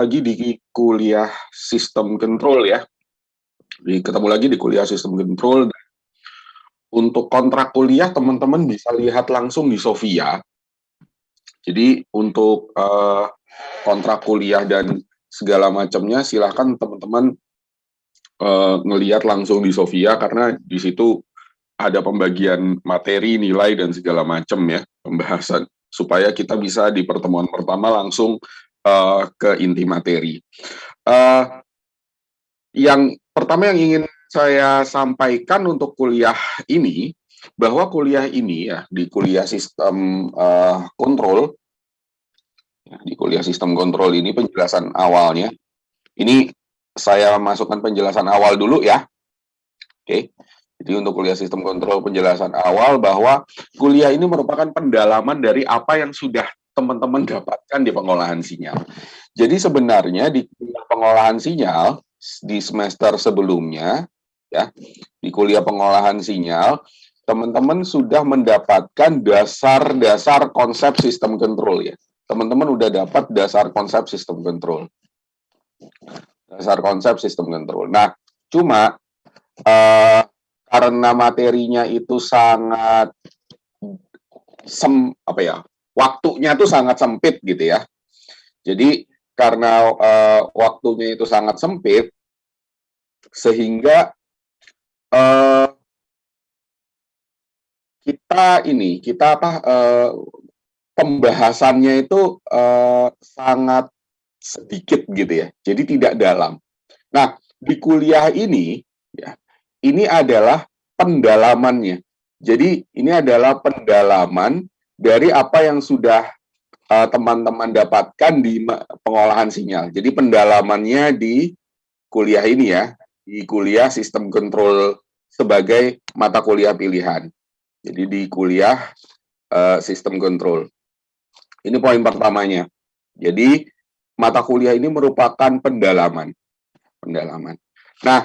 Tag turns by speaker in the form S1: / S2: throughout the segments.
S1: Lagi di kuliah sistem control ya. Ketemu lagi di kuliah sistem control. Untuk kontrak kuliah teman-teman bisa lihat langsung di Sofia. Jadi untuk kontrak kuliah dan segala macamnya silahkan teman-teman ngelihat langsung di Sofia karena di situ ada pembagian materi, nilai dan segala macam ya, pembahasan supaya kita bisa di pertemuan pertama langsung ke inti materi. Yang pertama yang ingin saya sampaikan untuk kuliah ini, bahwa kuliah ini ya di kuliah sistem kontrol, di kuliah sistem kontrol ini penjelasan awalnya, ini saya masukkan penjelasan awal dulu ya. Oke, jadi untuk kuliah sistem kontrol penjelasan awal bahwa kuliah ini merupakan pendalaman dari apa yang sudah teman-teman dapatkan di pengolahan sinyal. Jadi sebenarnya di kuliah pengolahan sinyal di semester sebelumnya, ya, di kuliah pengolahan sinyal, teman-teman sudah mendapatkan dasar-dasar konsep sistem kontrol ya. Teman-teman udah dapat dasar konsep sistem kontrol. Dasar konsep sistem kontrol. Nah, cuma karena materinya itu sangat waktunya tuh sangat sempit gitu ya. Jadi karena waktunya itu sangat sempit, sehingga pembahasannya itu sangat sedikit gitu ya. Jadi tidak dalam. Nah, di kuliah ini ya, ini adalah pendalamannya. Jadi ini adalah pendalaman dari apa yang sudah teman-teman dapatkan di pengolahan sinyal. Jadi pendalamannya di kuliah ini ya, di kuliah sistem kontrol sebagai mata kuliah pilihan. Jadi di kuliah sistem kontrol. Ini poin pertamanya. Jadi mata kuliah ini merupakan pendalaman. Nah,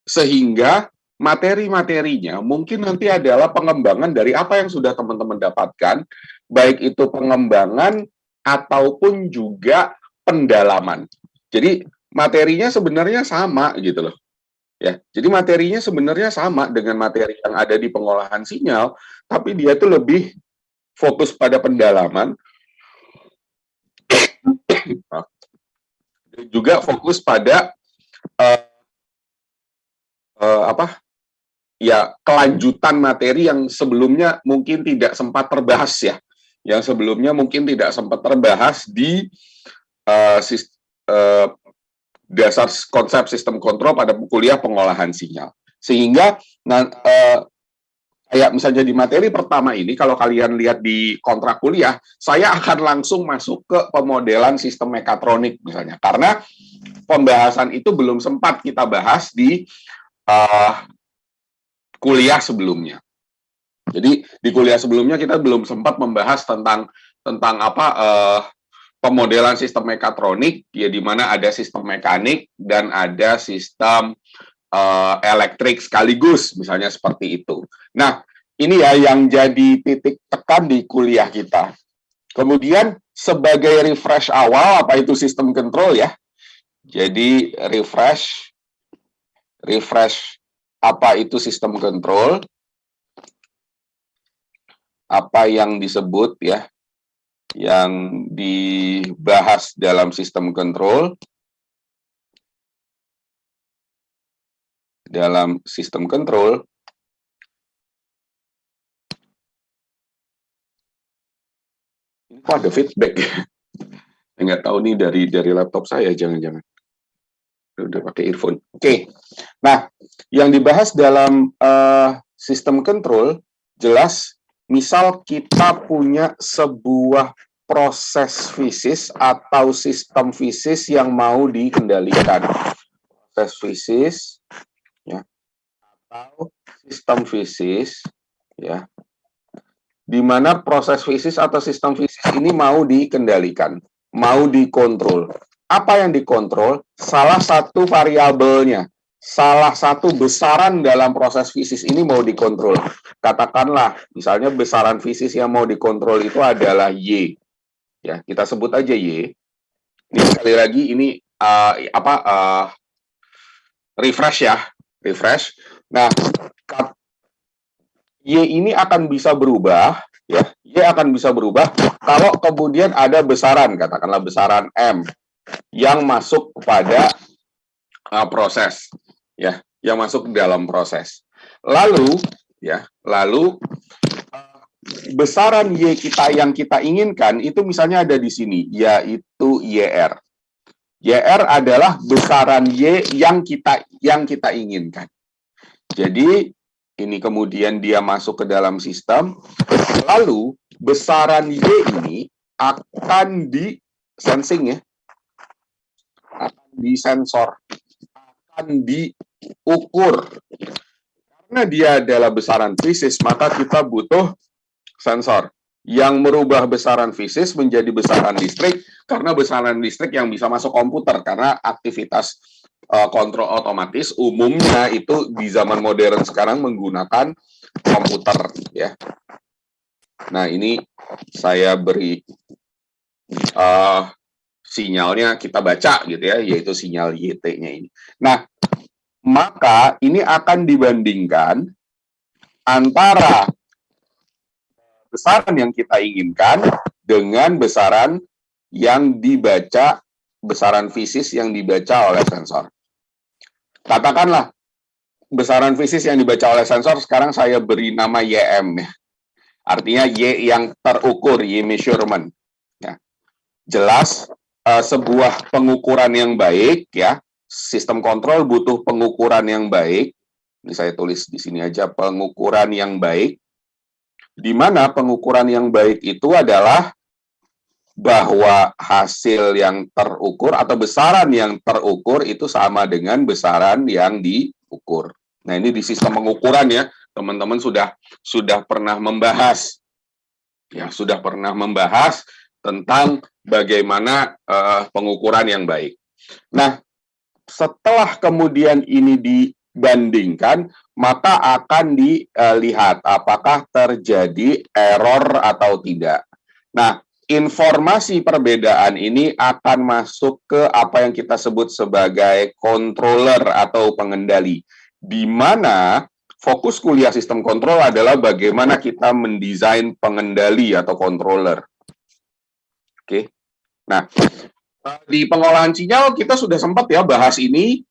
S1: sehingga materi-materinya mungkin nanti adalah pengembangan dari apa yang sudah teman-teman dapatkan, baik itu pengembangan ataupun juga pendalaman. Jadi materinya sebenarnya sama gitu loh. Ya, jadi materinya sebenarnya sama dengan materi yang ada di pengolahan sinyal, tapi dia tuh lebih fokus pada pendalaman, juga fokus pada kelanjutan materi yang sebelumnya mungkin tidak sempat terbahas ya, yang sebelumnya mungkin tidak sempat terbahas di dasar konsep sistem kontrol pada kuliah pengolahan sinyal. Sehingga kayak misalnya di materi pertama ini, kalau kalian lihat di kontrak kuliah, saya akan langsung masuk ke pemodelan sistem mekatronik misalnya, karena pembahasan itu belum sempat kita bahas di kuliah sebelumnya. Jadi di kuliah sebelumnya kita belum sempat membahas tentang pemodelan sistem mekatronik, ya, di mana ada sistem mekanik dan ada sistem elektrik sekaligus, misalnya seperti itu. Nah, ini ya yang jadi titik tekan di kuliah kita. Kemudian sebagai refresh awal, apa itu sistem control ya? Jadi refresh apa itu sistem control? Apa yang disebut ya, yang dibahas dalam sistem control. Dalam sistem control, ini kok ada feedback ya? Nggak tahu nih dari laptop saya, jangan-jangan udah pakai earphone. Oke. Nah, yang dibahas dalam sistem control jelas, misal kita punya sebuah proses fisis atau sistem fisis yang mau dikendalikan. Proses fisis ya, atau sistem fisis ya, di mana proses fisis atau sistem fisis ini mau dikendalikan, mau dikontrol. Apa yang dikontrol? Salah satu variabelnya, salah satu besaran dalam proses fisis ini mau dikontrol. Katakanlah, misalnya besaran fisis yang mau dikontrol itu adalah Y. Ya, kita sebut aja Y. Ini sekali lagi ini refresh ya, refresh. Nah, Y ini akan bisa berubah, ya. Y akan bisa berubah kalau kemudian ada besaran, katakanlah besaran M yang masuk kepada proses, ya, yang masuk ke dalam proses. Lalu, ya, besaran Y kita yang kita inginkan itu misalnya ada di sini, yaitu YR. YR adalah besaran Y yang kita inginkan. Jadi ini kemudian dia masuk ke dalam sistem, lalu besaran Y ini akan di sensing ya, akan disensor, akan diukur. Karena dia adalah besaran fisis, maka kita butuh sensor yang merubah besaran fisis menjadi besaran listrik, karena besaran listrik yang bisa masuk komputer, karena aktivitas kontrol otomatis umumnya itu di zaman modern sekarang menggunakan komputer, ya. Nah, ini saya beri sinyalnya, kita baca gitu ya, yaitu sinyal YT-nya ini. Nah, maka ini akan dibandingkan antara besaran yang kita inginkan dengan besaran yang dibaca, besaran fisis yang dibaca oleh sensor. Katakanlah besaran fisis yang dibaca oleh sensor sekarang saya beri nama YM, ya. Artinya Y yang terukur, Y measurement. Ya. Jelas sebuah pengukuran yang baik, ya, sistem kontrol butuh pengukuran yang baik. Ini saya tulis di sini aja, pengukuran yang baik. Di mana pengukuran yang baik itu adalah bahwa hasil yang terukur atau besaran yang terukur itu sama dengan besaran yang diukur. Nah, ini di sistem pengukuran ya, teman-teman sudah pernah membahas, ya, sudah pernah membahas tentang bagaimana pengukuran yang baik. Nah, setelah kemudian ini dibandingkan, maka akan dilihat apakah terjadi error atau tidak. Nah, informasi perbedaan ini akan masuk ke apa yang kita sebut sebagai controller atau pengendali, di mana fokus kuliah sistem kontrol adalah bagaimana kita mendesain pengendali atau controller. Oke. Nah, di pengolahan sinyal kita sudah sempat ya bahas ini,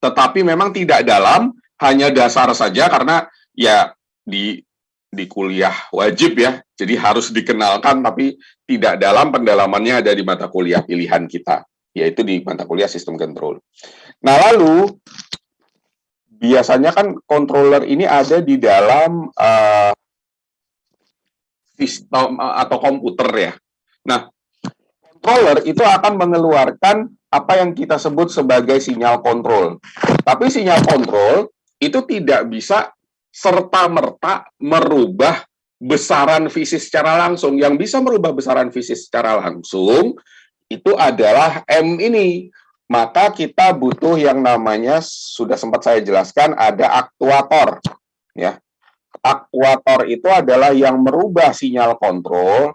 S1: tetapi memang tidak dalam, hanya dasar saja karena ya di kuliah wajib ya, jadi harus dikenalkan, tapi tidak dalam, pendalamannya ada di mata kuliah pilihan kita, yaitu di mata kuliah sistem kontrol. Nah, lalu biasanya kan controller ini ada di dalam sistem atau komputer ya. Nah, controller itu akan mengeluarkan apa yang kita sebut sebagai sinyal kontrol. Tapi sinyal kontrol itu tidak bisa serta-merta merubah besaran fisis secara langsung. Yang bisa merubah besaran fisis secara langsung itu adalah M ini. Maka kita butuh yang namanya, sudah sempat saya jelaskan, ada aktuator. Ya. Aktuator itu adalah yang merubah sinyal kontrol,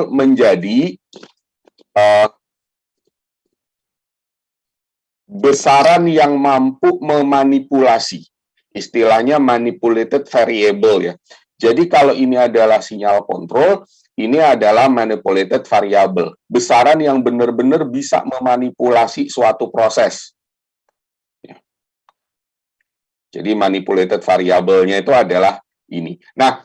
S1: menjadi besaran yang mampu memanipulasi. Istilahnya manipulated variable ya. Jadi kalau ini adalah sinyal kontrol, ini adalah manipulated variable. Besaran yang benar-benar bisa memanipulasi suatu proses. Ya. Jadi manipulated variable-nya itu adalah ini. Nah,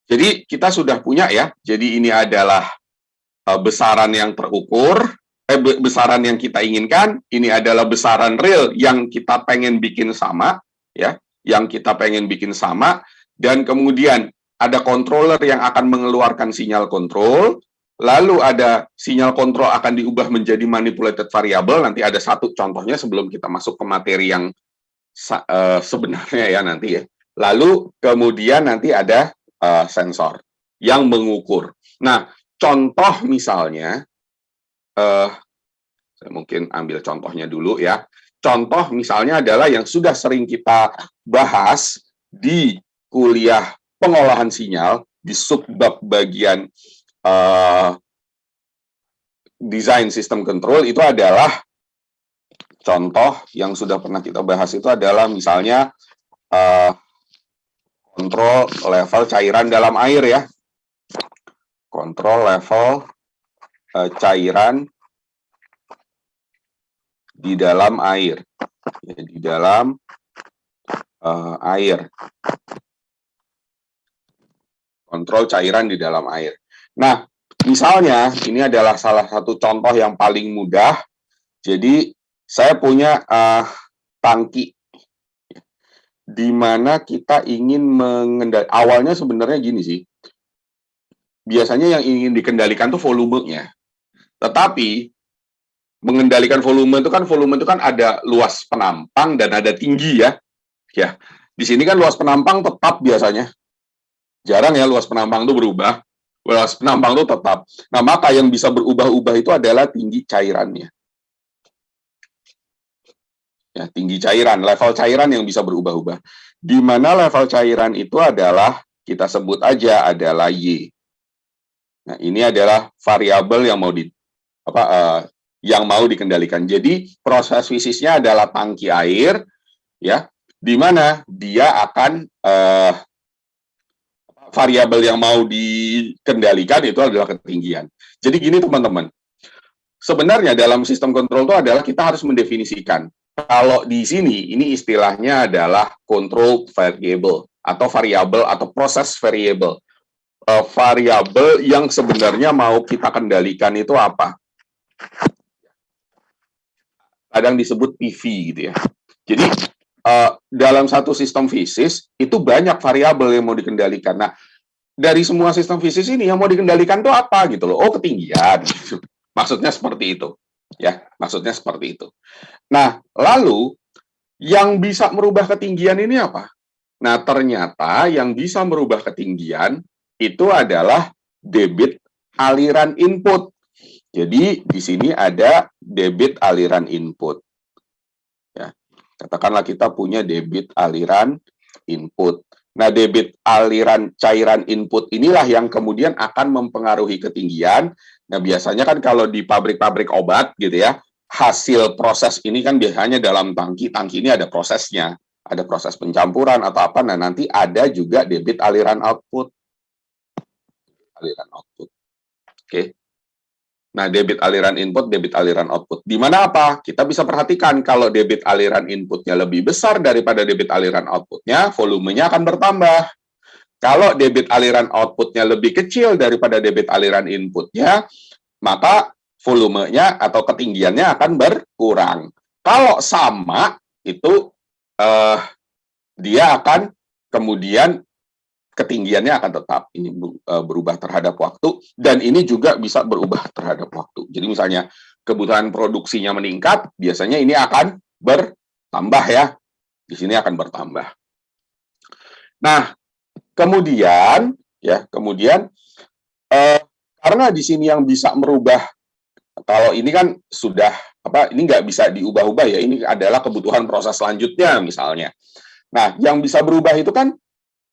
S1: jadi kita sudah punya ya. Jadi ini adalah besaran yang terukur, besaran yang kita inginkan. Ini adalah besaran real yang kita pengen bikin sama, ya, yang kita pengen bikin sama. Dan kemudian ada controller yang akan mengeluarkan sinyal kontrol. Lalu ada sinyal kontrol akan diubah menjadi manipulated variable. Nanti ada satu contohnya sebelum kita masuk ke materi yang sebenarnya ya nanti ya. Lalu kemudian nanti ada sensor yang mengukur. Nah, contoh misalnya, saya mungkin ambil contohnya dulu ya. Contoh misalnya adalah yang sudah sering kita bahas di kuliah pengolahan sinyal, di subbab bagian desain sistem control itu adalah contoh yang sudah pernah kita bahas itu adalah misalnya kontrol level cairan dalam air ya. Kontrol level cairan di dalam air. Ya, di dalam air. Kontrol cairan di dalam air. Nah, misalnya ini adalah salah satu contoh yang paling mudah. Jadi saya punya tangki di mana kita ingin mengendalikan. Awalnya sebenarnya gini sih. Biasanya yang ingin dikendalikan tuh volumenya. Tetapi mengendalikan volume itu kan ada luas penampang dan ada tinggi ya. Ya, di sini kan luas penampang tetap biasanya. Jarang ya luas penampang itu berubah. Luas penampang itu tetap. Nah, maka yang bisa berubah-ubah itu adalah tinggi cairannya. Ya, tinggi cairan, level cairan yang bisa berubah-ubah. Di mana level cairan itu adalah, kita sebut aja adalah Y. Nah, ini adalah variabel yang mau dikendalikan. Jadi, proses fisiknya adalah tangki air, ya, di mana dia akan variabel yang mau dikendalikan itu adalah ketinggian. Jadi gini teman-teman, sebenarnya dalam sistem kontrol itu adalah kita harus mendefinisikan. Kalau di sini, ini istilahnya adalah control variable, atau variabel, atau proses variable. Variabel yang sebenarnya mau kita kendalikan itu apa? Kadang disebut PV gitu ya. Jadi, dalam satu sistem fisik, itu banyak variabel yang mau dikendalikan. Nah, dari semua sistem fisik ini, yang mau dikendalikan itu apa gitu loh? Oh, ketinggian. Maksudnya seperti itu. Ya, maksudnya seperti itu. Nah, lalu yang bisa merubah ketinggian ini apa? Nah, ternyata yang bisa merubah ketinggian itu adalah debit aliran input. Jadi, di sini ada debit aliran input. Ya, katakanlah kita punya debit aliran input. Nah, debit aliran cairan input inilah yang kemudian akan mempengaruhi ketinggian. Nah, biasanya kan kalau di pabrik-pabrik obat gitu ya, hasil proses ini kan biasanya dalam tangki ini ada prosesnya, ada proses pencampuran atau apa. Nah, nanti ada juga debit aliran output. Aliran output. Oke. Nah, debit aliran input, debit aliran output. Di mana apa? Kita bisa perhatikan kalau debit aliran inputnya lebih besar daripada debit aliran outputnya, volumenya akan bertambah. Kalau debit aliran outputnya lebih kecil daripada debit aliran inputnya, maka volumenya atau ketinggiannya akan berkurang. Kalau sama, itu dia akan kemudian ketinggiannya akan tetap ini berubah terhadap waktu, dan ini juga bisa berubah terhadap waktu. Jadi misalnya kebutuhan produksinya meningkat, biasanya ini akan bertambah ya. Di sini akan bertambah. Nah, kemudian karena di sini yang bisa merubah, kalau ini kan sudah ini nggak bisa diubah-ubah ya, ini adalah kebutuhan proses selanjutnya misalnya. Nah, yang bisa berubah itu kan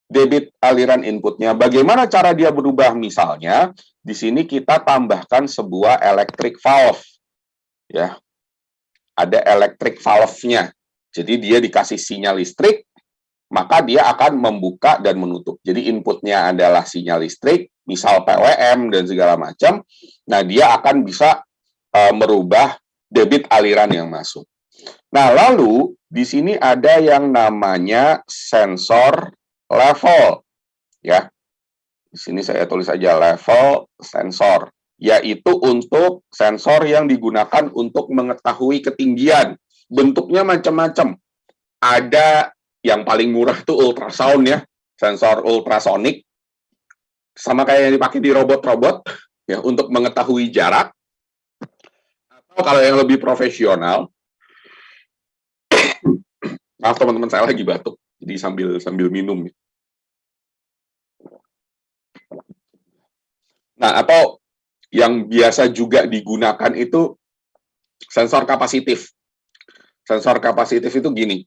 S1: debit aliran inputnya. Bagaimana cara dia berubah? Misalnya, di sini kita tambahkan sebuah electric valve. Ya, ada electric valve-nya. Jadi dia dikasih sinyal listrik, maka dia akan membuka dan menutup. Jadi inputnya adalah sinyal listrik, misal PWM dan segala macam. Nah, dia akan bisa merubah debit aliran yang masuk. Nah, lalu di sini ada yang namanya sensor level, ya. Di sini saya tulis aja level sensor, yaitu untuk sensor yang digunakan untuk mengetahui ketinggian. Bentuknya macam-macam. Ada yang paling murah itu ultrasound ya, sensor ultrasonik, sama kayak yang dipakai di robot-robot ya untuk mengetahui jarak. Atau kalau yang lebih profesional, maaf teman-teman saya lagi batuk, jadi sambil minum. Nah, atau yang biasa juga digunakan itu sensor kapasitif. Sensor kapasitif itu gini,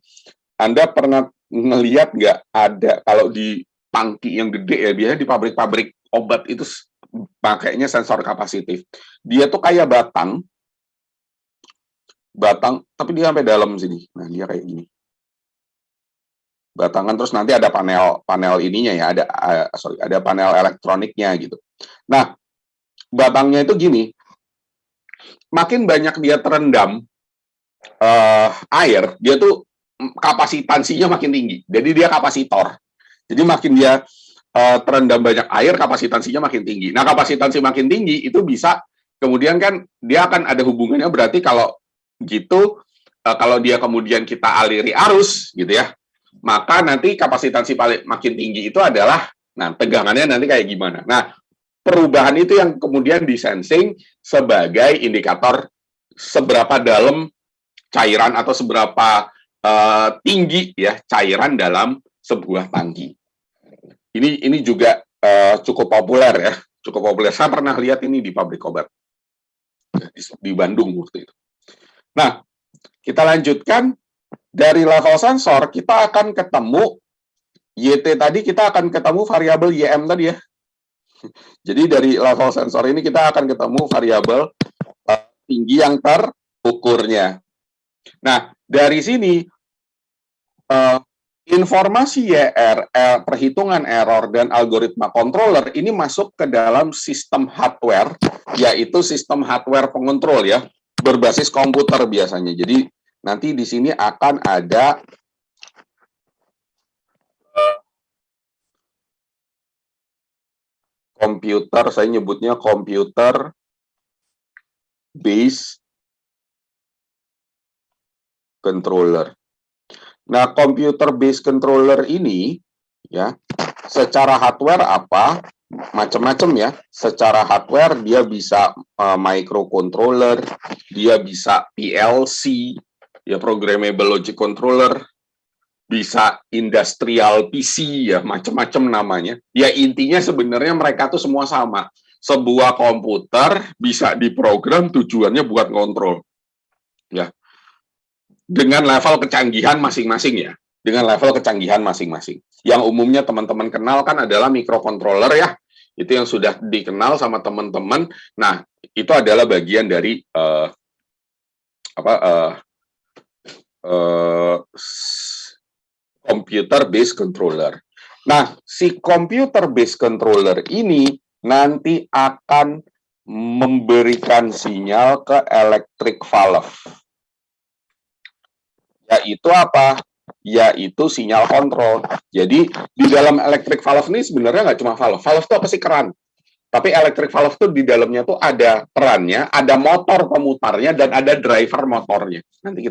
S1: Anda pernah ngelihat nggak ada, kalau di tangki yang gede ya, biasanya di pabrik-pabrik obat itu pakainya sensor kapasitif. Dia tuh kayak batang, tapi dia sampai dalam sini. Nah, dia kayak gini. Batangan, terus nanti ada panel ininya ya, ada panel elektroniknya gitu. Nah, batangnya itu gini, makin banyak dia terendam air, dia tuh kapasitansinya makin tinggi. Jadi dia kapasitor. Jadi makin dia terendam banyak air, kapasitansinya makin tinggi. Nah, kapasitansi makin tinggi itu bisa kemudian kan dia akan ada hubungannya, berarti kalau gitu kalau dia kemudian kita aliri arus gitu ya, maka nanti kapasitansi makin tinggi itu adalah, nah, tegangannya nanti kayak gimana. Nah, perubahan itu yang kemudian disensing sebagai indikator seberapa dalam cairan atau seberapa tinggi ya cairan dalam sebuah tangki. Ini juga cukup populer ya, cukup populer. Saya pernah lihat ini di pabrik obat di Bandung waktu itu. Nah, kita lanjutkan. Dari level sensor, kita akan ketemu YT tadi, kita akan ketemu variabel YM tadi ya. Jadi dari level sensor ini kita akan ketemu variabel tinggi yang terukurnya. Nah, dari sini informasi YR, perhitungan error, dan algoritma controller ini masuk ke dalam sistem hardware, yaitu sistem hardware pengontrol ya, berbasis komputer biasanya. Jadi nanti di sini akan ada komputer, saya nyebutnya komputer based controller. Nah, computer based controller ini ya, secara hardware apa? Macam-macam ya. Secara hardware dia bisa microcontroller, dia bisa PLC, ya programmable logic controller, bisa industrial PC ya, macam-macam namanya. Ya intinya sebenarnya mereka tuh semua sama. Sebuah komputer bisa diprogram tujuannya buat ngontrol. Ya. Dengan level kecanggihan masing-masing ya. Dengan level kecanggihan masing-masing. Yang umumnya teman-teman kenal kan adalah microcontroller ya. Itu yang sudah dikenal sama teman-teman. Nah, itu adalah bagian dari computer based controller. Nah, si computer based controller ini nanti akan memberikan sinyal ke electric valve. Yaitu apa? Yaitu sinyal kontrol. Jadi, di dalam electric valve ini sebenarnya nggak cuma valve. Valve itu apa sih? Keran. Tapi electric valve itu di dalamnya tuh ada kerannya, ada motor pemutarnya, dan ada driver motornya. Nanti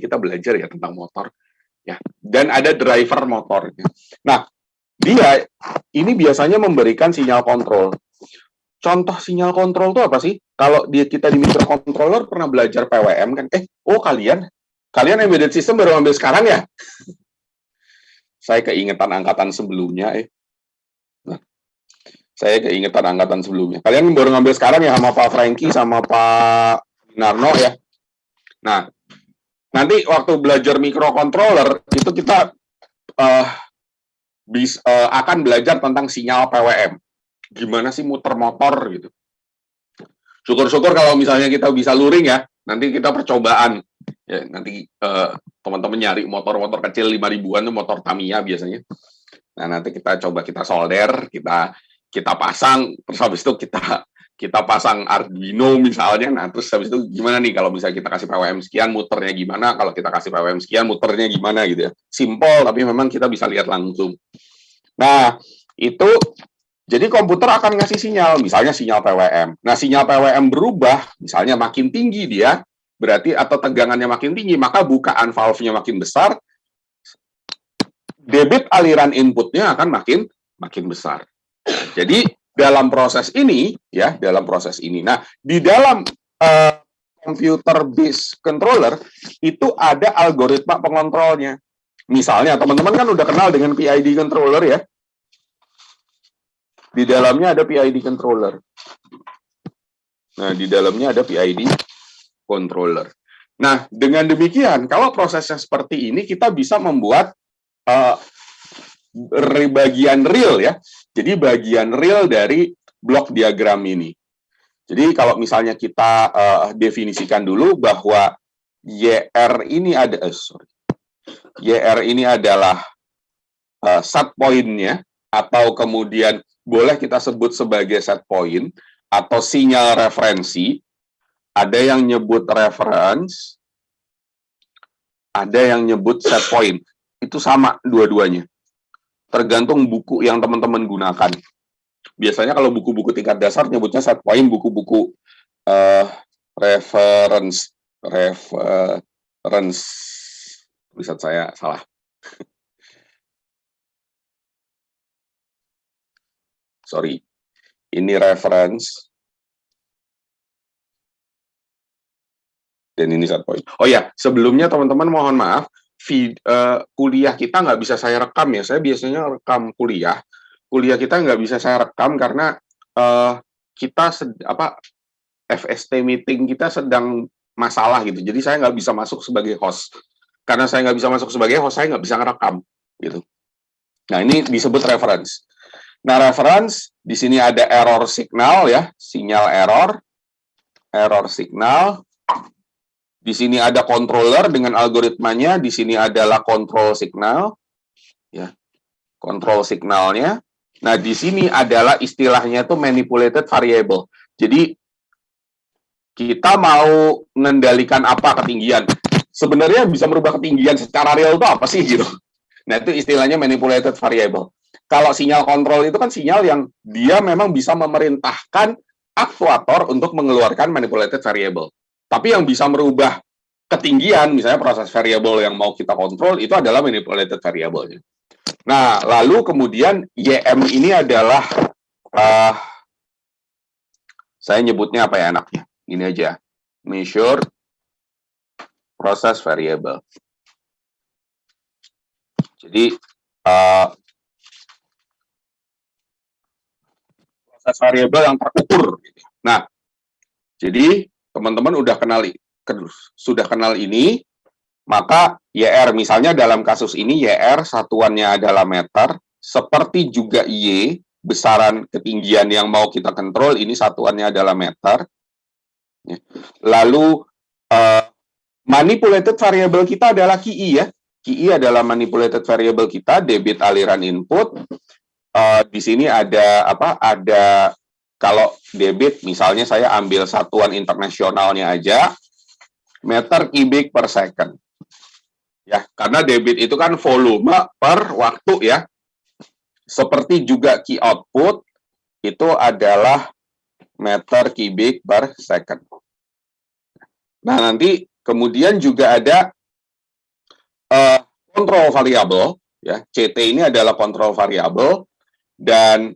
S1: kita belajar ya tentang motor. Ya, dan ada driver motornya. Nah, dia ini biasanya memberikan sinyal kontrol. Contoh sinyal kontrol itu apa sih? Kalau kita di microcontroller pernah belajar PWM kan? Kalian embedded system baru ambil sekarang ya? Saya keingetan angkatan sebelumnya. Nah, saya keingetan angkatan sebelumnya. Kalian baru ngambil sekarang ya sama Pak Franky sama Pak Narno ya? Nah, nanti waktu belajar microcontroller itu kita akan belajar tentang sinyal PWM. Gimana sih muter motor gitu. Syukur-syukur kalau misalnya kita bisa luring ya. Nanti kita percobaan. Ya, nanti teman-teman nyari motor-motor kecil 5.000-an itu motor Tamiya biasanya. Nah, nanti kita coba kita solder, kita pasang, terus habis itu kita pasang Arduino misalnya. Nah, terus habis itu gimana nih kalau misalnya kita kasih PWM sekian, muternya gimana? Kalau kita kasih PWM sekian, muternya gimana gitu ya. Simple, tapi memang kita bisa lihat langsung. Nah, itu jadi komputer akan ngasih sinyal, misalnya sinyal PWM. Nah, sinyal PWM berubah, misalnya makin tinggi dia, berarti atau tegangannya makin tinggi, maka bukaan valve-nya makin besar, debit aliran inputnya akan makin besar. Jadi dalam proses ini, nah di dalam computer based controller itu ada algoritma pengontrolnya. Misalnya teman-teman kan udah kenal dengan PID controller ya. Di dalamnya ada PID controller. Nah, di dalamnya ada PID controller. Nah, dengan demikian, kalau prosesnya seperti ini, kita bisa membuat bagian real ya. Jadi bagian real dari blok diagram ini. Jadi kalau misalnya kita definisikan dulu bahwa YR ini YR ini adalah set point-nya, atau kemudian boleh kita sebut sebagai set point atau sinyal referensi. Ada yang nyebut reference, ada yang nyebut set point. Itu sama dua-duanya. Tergantung buku yang teman-teman gunakan. Biasanya kalau buku-buku tingkat dasar nyebutnya set point, buku-buku reference. Tulisan saya salah. Sorry. Ini reference. Dan ini set point. Oh ya, sebelumnya teman-teman mohon maaf, kuliah kita nggak bisa saya rekam ya. Saya biasanya rekam kuliah. Kuliah kita nggak bisa saya rekam karena kita FST meeting kita sedang masalah gitu. Jadi saya nggak bisa masuk sebagai host. Karena saya nggak bisa masuk sebagai host, saya nggak bisa ngerekam gitu. Nah, ini disebut reference. Nah, reference di sini ada error signal ya, sinyal error signal. Di sini ada controller dengan algoritmanya, di sini adalah control signal, ya, control signalnya. Nah, di sini adalah istilahnya itu manipulated variable. Jadi, kita mau mengendalikan apa ketinggian. Sebenarnya bisa merubah ketinggian secara real itu apa sih gitu. Nah, itu istilahnya manipulated variable. Kalau sinyal kontrol itu kan sinyal yang dia memang bisa memerintahkan aktuator untuk mengeluarkan manipulated variable. Tapi yang bisa merubah ketinggian, misalnya proses variabel yang mau kita kontrol, itu adalah manipulated variable. Nah, lalu kemudian YM ini adalah, saya nyebutnya apa ya anaknya? Ini aja, measure process variable. Jadi, proses variabel yang terukur. Nah, jadi teman-teman sudah kenal ini, maka YR, misalnya dalam kasus ini YR satuannya adalah meter, seperti juga Y, besaran ketinggian yang mau kita kontrol, ini satuannya adalah meter. Lalu manipulated variable kita adalah QI ya. QI adalah manipulated variable kita, debit aliran input. Di sini ada Ada kalau debit, misalnya saya ambil satuan internasionalnya aja, meter kubik per second. Ya, karena debit itu kan volume per waktu ya. Seperti juga key output itu adalah meter kubik per second. Nah, nanti kemudian juga ada kontrol variabel ya. CT ini adalah kontrol variabel dan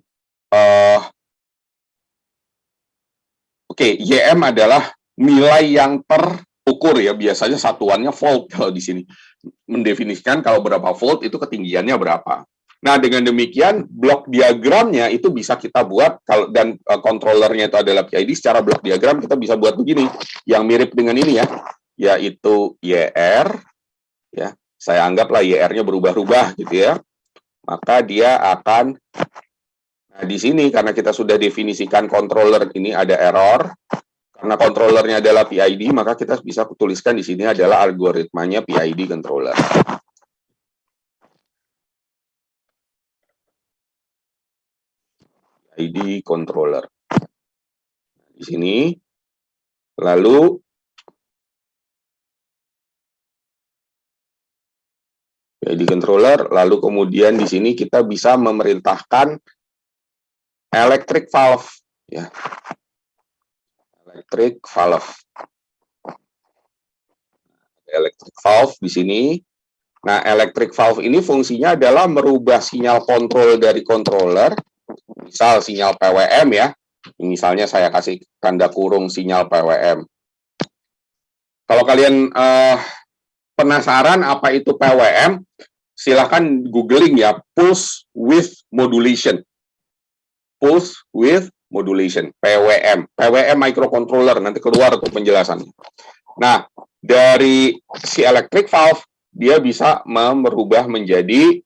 S1: YM adalah nilai yang terukur ya, biasanya satuannya volt kalau di sini. Mendefinisikan kalau berapa volt itu ketinggiannya berapa. Nah, dengan demikian blok diagramnya itu bisa kita buat dan kontrolernya itu adalah PID, secara blok diagram kita bisa buat begini, yang mirip dengan ini ya, yaitu YR ya. Saya anggaplah YR-nya berubah-ubah gitu ya. Maka dia akan di sini, karena kita sudah definisikan controller ini ada error, karena controllernya adalah PID, maka kita bisa tuliskan di sini adalah algoritmanya PID controller. PID controller. Di sini, lalu PID controller, lalu kemudian di sini kita bisa memerintahkan electric valve ya. Electric valve di sini. Nah, electric valve ini fungsinya adalah merubah sinyal kontrol dari controller. Misal sinyal PWM ya. Misalnya saya kasih tanda kurung sinyal PWM. Kalau kalian penasaran apa itu PWM, silahkan googling ya, pulse width modulation. Pulse width modulation, PWM. PWM microcontroller, nanti keluar untuk penjelasannya. Nah, dari si electric valve, dia bisa merubah menjadi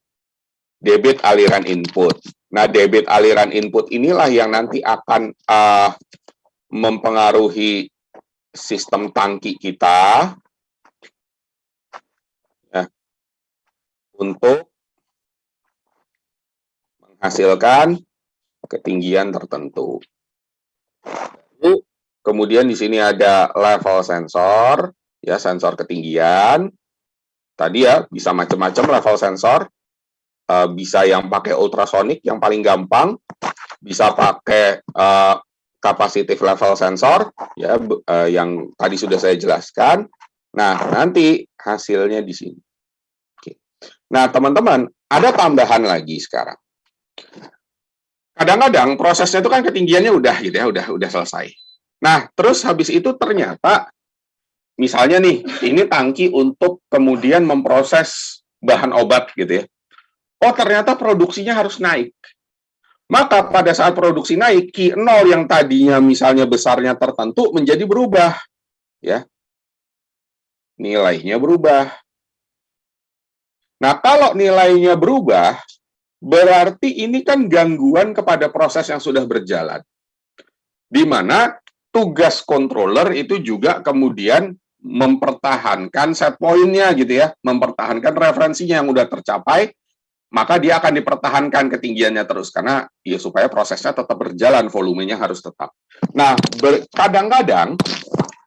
S1: debit aliran input. Nah, debit aliran input inilah yang nanti akan mempengaruhi sistem tangki kita ya, untuk menghasilkan ketinggian tertentu. Kemudian di sini ada level sensor, ya sensor ketinggian. Tadi ya bisa macam-macam level sensor. Bisa yang pakai ultrasonik yang paling gampang, bisa pakai kapasitif level sensor ya yang tadi sudah saya jelaskan. Nah, nanti hasilnya di sini. Oke. Nah, teman-teman, ada tambahan lagi sekarang. Kadang-kadang prosesnya itu kan ketinggiannya udah gitu ya, udah selesai. Nah, terus habis itu ternyata misalnya nih, ini tangki untuk kemudian memproses bahan obat gitu ya. Oh, ternyata produksinya harus naik. Maka pada saat produksi naik, Q0 yang tadinya misalnya besarnya tertentu menjadi berubah. Ya. Nilainya berubah. Nah, kalau nilainya berubah, berarti ini kan gangguan kepada proses yang sudah berjalan. Di mana tugas controller itu juga kemudian mempertahankan set point-nya gitu ya, mempertahankan referensinya yang udah tercapai, maka dia akan dipertahankan ketinggiannya terus karena ya supaya prosesnya tetap berjalan, volumenya harus tetap. Nah, kadang-kadang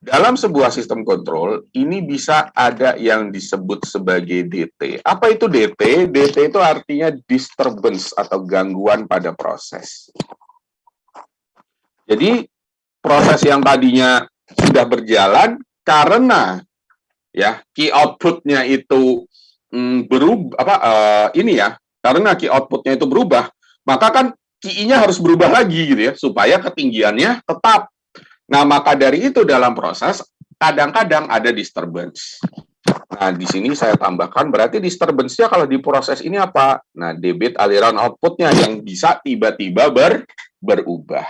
S1: dalam sebuah sistem kontrol ini bisa ada yang disebut sebagai DT. Apa itu DT? DT itu artinya disturbance atau gangguan pada proses. Jadi proses yang tadinya sudah berjalan karena ya key output-nya itu berubah ini ya, karena key output-nya itu berubah, maka kan key-nya harus berubah lagi gitu ya supaya ketinggiannya tetap. Nah, maka dari itu dalam proses kadang-kadang ada disturbance. Nah, di sini saya tambahkan berarti disturbance-nya kalau di proses ini apa? Nah, debit aliran output-nya yang bisa tiba-tiba berubah.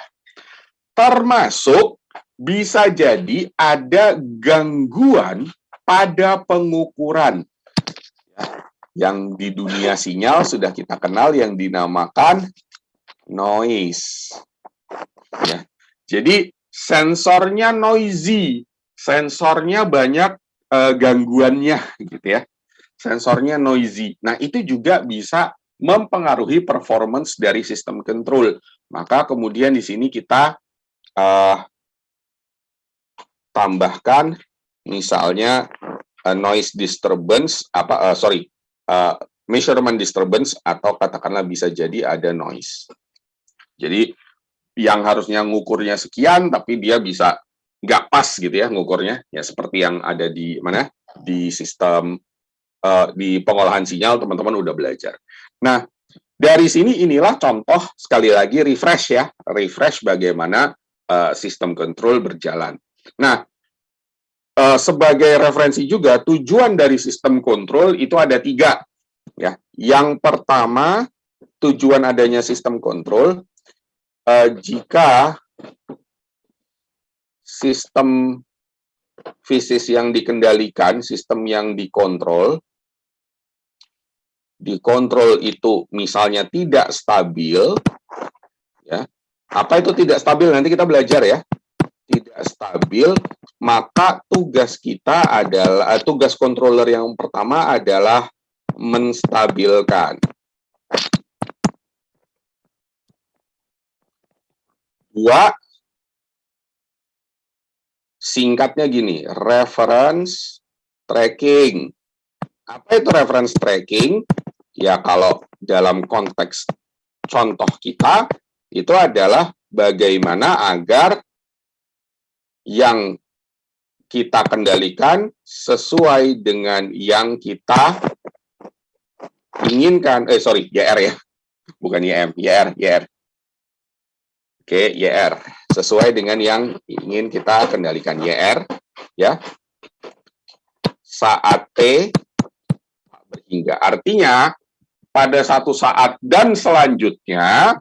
S1: Termasuk bisa jadi ada gangguan pada pengukuran yang di dunia sinyal sudah kita kenal yang dinamakan noise. Ya. Jadi sensornya noisy, sensornya banyak gangguannya gitu ya. Sensornya noisy. Nah, itu juga bisa mempengaruhi performance dari sistem control. Maka kemudian di sini kita tambahkan misalnya noise disturbance measurement disturbance atau katakanlah bisa jadi ada noise. Jadi yang harusnya ngukurnya sekian tapi dia bisa nggak pas gitu ya ngukurnya ya seperti yang ada di mana di sistem di pengolahan sinyal teman-teman udah belajar. Nah, dari sini inilah contoh sekali lagi refresh bagaimana sistem kontrol berjalan. Nah, sebagai referensi juga tujuan dari sistem kontrol itu ada 3 ya. Yang pertama, tujuan adanya sistem kontrol jika sistem fisis yang dikendalikan, sistem yang dikontrol itu misalnya tidak stabil ya. Apa itu tidak stabil? Nanti kita belajar ya. Tidak stabil, maka tugas kita adalah tugas controller yang pertama adalah menstabilkan. 2, singkatnya gini, reference tracking. Apa itu reference tracking? Ya kalau dalam konteks contoh kita, itu adalah bagaimana agar yang kita kendalikan sesuai dengan yang kita inginkan. YR ya, bukan YM, YR. Oke, YR. Sesuai dengan yang ingin kita kendalikan, YR. Ya. Saat T berhingga. Artinya, pada satu saat dan selanjutnya,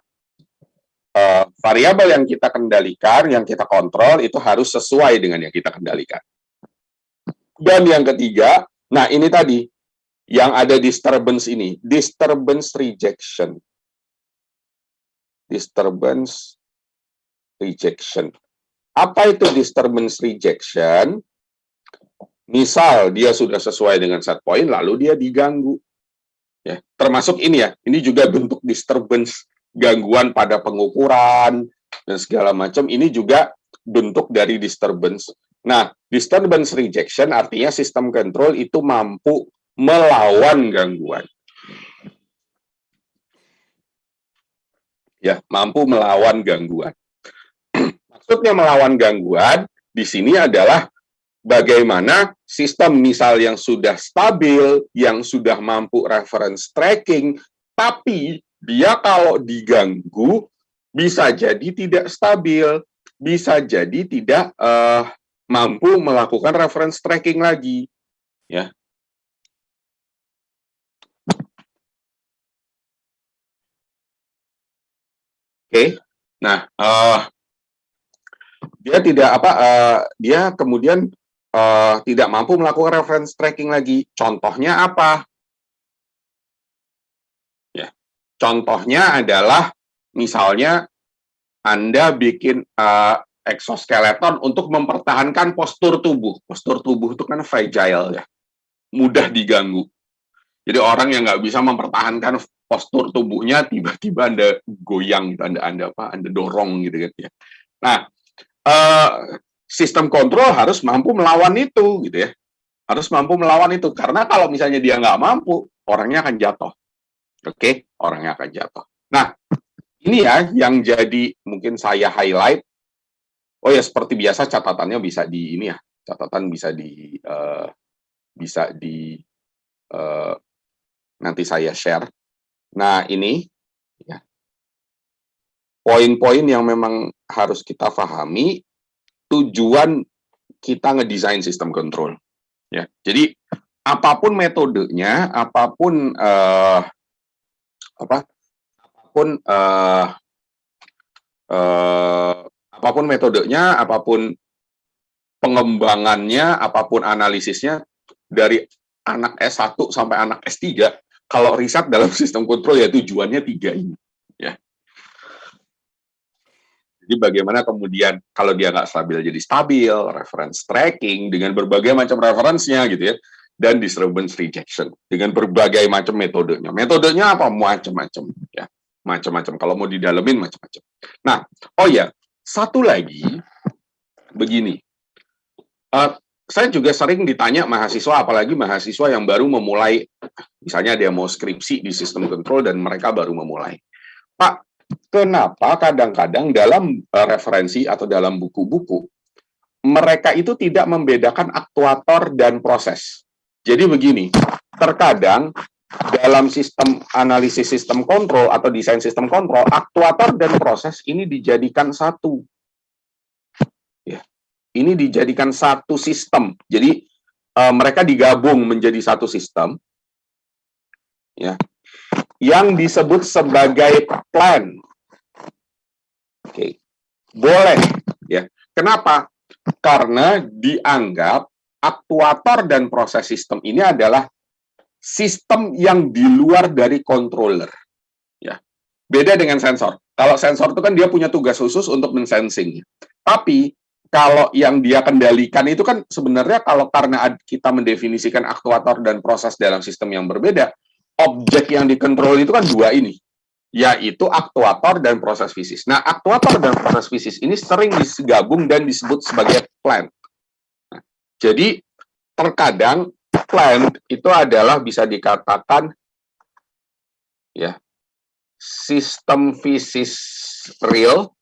S1: variabel yang kita kendalikan, yang kita kontrol, itu harus sesuai dengan yang kita kendalikan. Dan yang ketiga, nah ini tadi, yang ada disturbance ini, disturbance rejection. Disturbance rejection. Apa itu disturbance rejection? Misal dia sudah sesuai dengan set point, lalu dia diganggu. Ya, termasuk ini ya, ini juga bentuk disturbance, gangguan pada pengukuran, dan segala macam, ini juga bentuk dari disturbance. Nah, disturbance rejection artinya sistem control itu mampu melawan gangguan. Ya, mampu melawan gangguan. Maksudnya melawan gangguan di sini adalah bagaimana sistem misal yang sudah stabil, yang sudah mampu reference tracking, tapi dia kalau diganggu bisa jadi tidak stabil, bisa jadi tidak mampu melakukan reference tracking lagi, ya. Oke, nah dia tidak dia kemudian tidak mampu melakukan reference tracking lagi. Contohnya apa? Ya, contohnya adalah misalnya Anda bikin exoskeleton untuk mempertahankan postur tubuh. Postur tubuh itu kan fragile ya, mudah diganggu. Jadi orang yang nggak bisa mempertahankan postur tubuhnya, tiba-tiba Anda goyang, gitu, Anda dorong gitu kan ya. Nah, sistem kontrol harus mampu melawan itu, gitu ya. Harus mampu melawan itu, karena kalau misalnya dia nggak mampu, orangnya akan jatuh. Oke, orangnya akan jatuh. Nah, ini ya yang jadi mungkin saya highlight. Oh ya, seperti biasa catatannya bisa di ini ya, catatan bisa di nanti saya share. Nah, ini ya, poin-poin yang memang harus kita pahami tujuan kita ngedesain sistem kontrol. Ya, jadi apapun metodenya, apapun apapun metodenya, apapun pengembangannya, apapun analisisnya, dari anak S1 sampai anak S3, kalau riset dalam sistem kontrol ya tujuannya 3 ini. Ya. Jadi bagaimana kemudian kalau dia nggak stabil jadi stabil, reference tracking dengan berbagai macam referensinya gitu ya, dan disturbance rejection dengan berbagai macam metodenya. Metodenya apa? Macam-macam ya, macam-macam. Kalau mau didalemin macam-macam. Nah, oh ya, satu lagi begini. Saya juga sering ditanya mahasiswa, apalagi mahasiswa yang baru memulai, misalnya dia mau skripsi di sistem kontrol dan mereka baru memulai. Pak, kenapa kadang-kadang dalam referensi atau dalam buku-buku, mereka itu tidak membedakan aktuator dan proses. Jadi begini, terkadang dalam sistem analisis sistem kontrol atau desain sistem kontrol, aktuator dan proses ini dijadikan satu. Ya, ini dijadikan satu sistem. Jadi mereka digabung menjadi satu sistem, ya, yang disebut sebagai plan. Oke, boleh, ya. Kenapa? Karena dianggap aktuator dan proses sistem ini adalah sistem yang di luar dari controller. Ya, beda dengan sensor. Kalau sensor itu kan dia punya tugas khusus untuk mensensing. Tapi kalau yang dia kendalikan itu kan sebenarnya kalau karena kita mendefinisikan aktuator dan proses dalam sistem yang berbeda, objek yang dikontrol itu kan dua ini, yaitu aktuator dan proses fisis. Nah, aktuator dan proses fisis ini sering digabung dan disebut sebagai plan. Nah, jadi terkadang plan itu adalah bisa dikatakan ya sistem fisis real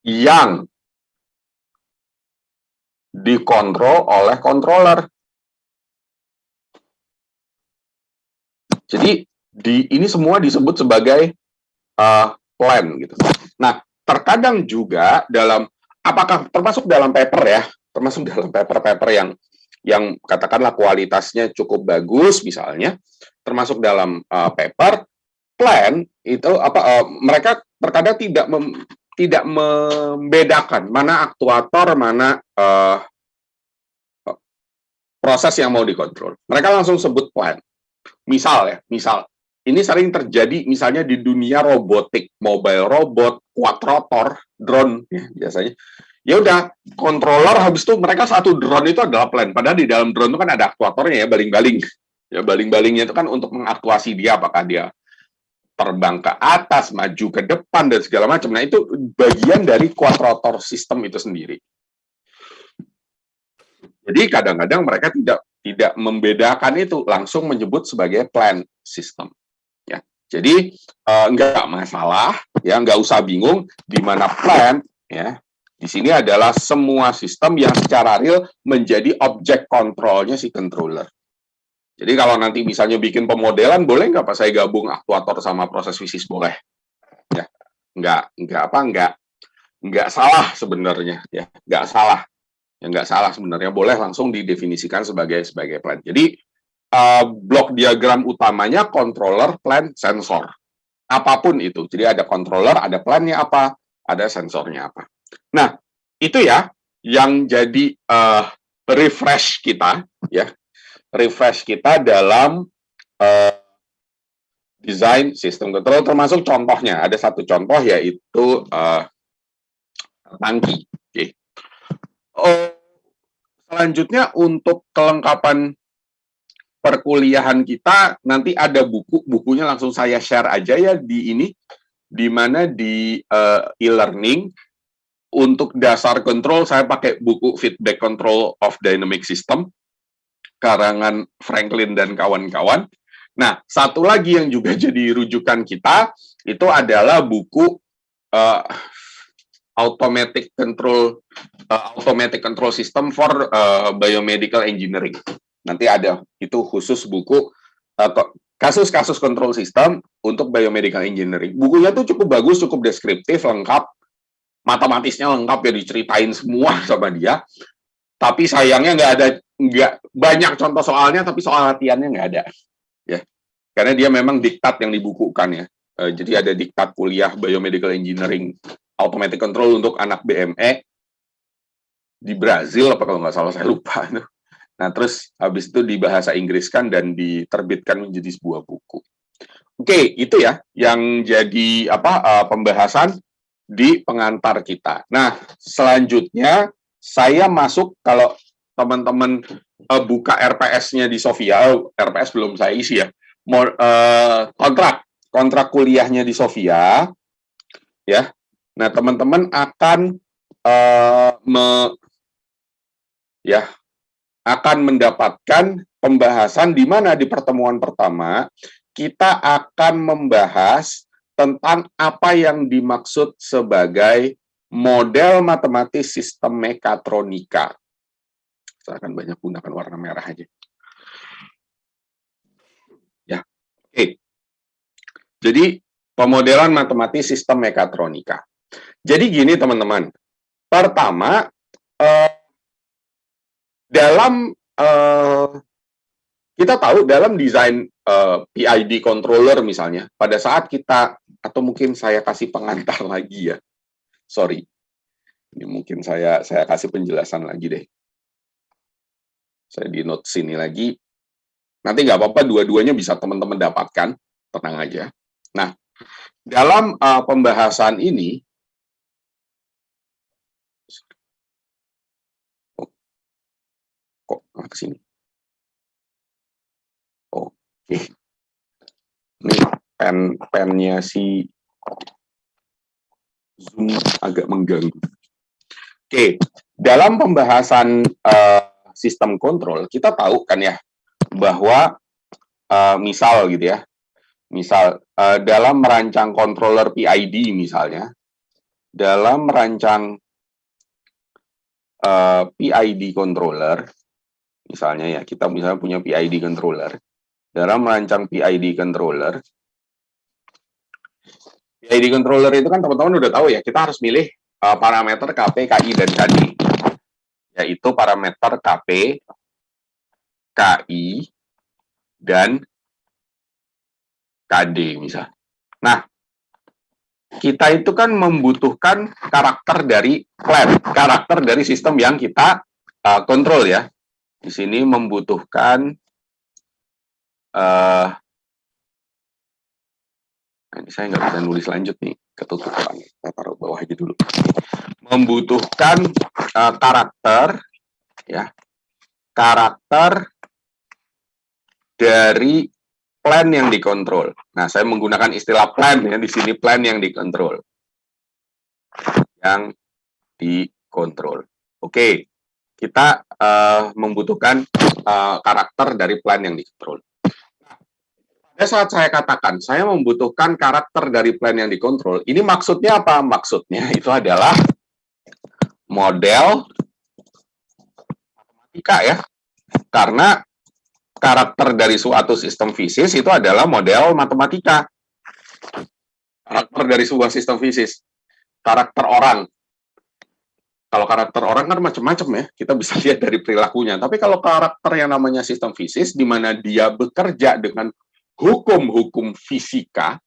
S1: yang dikontrol oleh controller. Jadi ini semua disebut sebagai plan gitu. Nah, terkadang juga dalam, apakah termasuk dalam paper ya, termasuk dalam paper-paper yang katakanlah kualitasnya cukup bagus misalnya, termasuk dalam paper plan itu mereka terkadang tidak membedakan mana aktuator, mana proses yang mau dikontrol. Mereka langsung sebut plan. Misal ini sering terjadi misalnya di dunia robotik, mobile robot, quadrotor, drone ya, biasanya. Ya udah, controller habis itu mereka satu drone itu adalah plan. Padahal di dalam drone itu kan ada aktuatornya ya, baling-baling. Ya baling-balingnya itu kan untuk mengaktuasi dia, apakah dia terbang ke atas, maju ke depan dan segala macam. Nah, itu bagian dari quadrotor system itu sendiri. Jadi kadang-kadang mereka tidak membedakan itu, langsung menyebut sebagai plan system. Ya, jadi nggak masalah, ya nggak usah bingung di mana plan. Ya, di sini adalah semua sistem yang secara real menjadi objek kontrolnya si controller. Jadi kalau nanti misalnya bikin pemodelan, boleh nggak Pak saya gabung aktuator sama proses fisis? Boleh. Ya, nggak salah sebenarnya, ya nggak salah. Ya nggak salah sebenarnya, boleh langsung didefinisikan sebagai plan. Jadi blok diagram utamanya controller, plan, sensor. Apapun itu. Jadi ada controller, ada plannya apa, ada sensornya apa. Nah, itu ya yang jadi refresh kita, ya. Refresh kita dalam desain sistem control, termasuk contohnya. Ada satu contoh yaitu tangki. Oke. Selanjutnya untuk kelengkapan perkuliahan kita, nanti ada bukunya langsung saya share aja ya di ini, di mana di e-learning. Untuk dasar kontrol saya pakai buku Feedback Control of Dynamic System karangan Franklin dan kawan-kawan. Nah, satu lagi yang juga jadi rujukan kita itu adalah buku Automatic Control System for Biomedical Engineering. Nanti ada itu khusus buku kasus-kasus control system untuk biomedical engineering. Bukunya tuh cukup bagus, cukup deskriptif, lengkap, matematisnya lengkap ya, diceritain semua sama dia. Tapi sayangnya nggak banyak contoh soalnya, tapi soal latihannya nggak ada, ya. Karena dia memang diktat yang dibukukan ya. Jadi ada diktat kuliah biomedical engineering automatic control untuk anak BME di Brazil apa kalau nggak salah, saya lupa. Nah, terus habis itu dibahasa Inggriskan dan diterbitkan menjadi sebuah buku. Oke, itu ya yang jadi pembahasan di pengantar kita. Nah, selanjutnya saya masuk, kalau teman-teman buka RPS-nya di Sofia, RPS belum saya isi ya, kontrak kuliahnya di Sofia, ya. Nah, teman-teman akan akan mendapatkan pembahasan di mana di pertemuan pertama kita akan membahas tentang apa yang dimaksud sebagai model matematis sistem mekatronika. Saya akan banyak gunakan warna merah aja. Ya, oke. Jadi pemodelan matematis sistem mekatronika. Jadi gini teman-teman. Pertama, kita tahu dalam desain PID controller misalnya, pada saat kita, atau mungkin saya kasih pengantar lagi ya, sorry, ini mungkin saya kasih penjelasan lagi deh. Saya di note sini lagi, nanti nggak apa-apa, dua-duanya bisa teman-teman dapatkan, tenang aja. Nah, dalam pembahasan ini, kok ke sini? Oke. Ini pennya si Zoom agak mengganggu. Oke, dalam pembahasan sistem kontrol, kita tahu kan ya, bahwa misal gitu ya, dalam merancang controller PID misalnya, dalam merancang PID controller, misalnya ya, kita misalnya punya PID controller, dalam merancang PID controller itu kan teman-teman udah tahu ya, kita harus milih parameter KP, KI, dan KD. Yaitu parameter KP, KI, dan KD misalnya. Nah, kita itu kan membutuhkan karakter dari plan, karakter dari sistem yang kita kontrol ya. di sini membutuhkan ini saya nggak bisa nulis lanjut nih, ketutupan. Saya taruh bawah aja dulu. Membutuhkan karakter, ya, karakter dari plan yang dikontrol. Nah, saya menggunakan istilah plan ya di sini, plan yang dikontrol. Yang dikontrol. Oke, kita membutuhkan karakter dari plan yang dikontrol. Pada saat saya katakan saya membutuhkan karakter dari plan yang dikontrol, ini maksudnya apa? Maksudnya itu adalah model matematika ya. Karena karakter dari suatu sistem fisis itu adalah model matematika. Karakter dari sebuah sistem fisis. Karakter orang. Kalau karakter orang kan macam-macam ya, kita bisa lihat dari perilakunya. Tapi kalau karakter yang namanya sistem fisis, di mana dia bekerja dengan hukum-hukum fisika,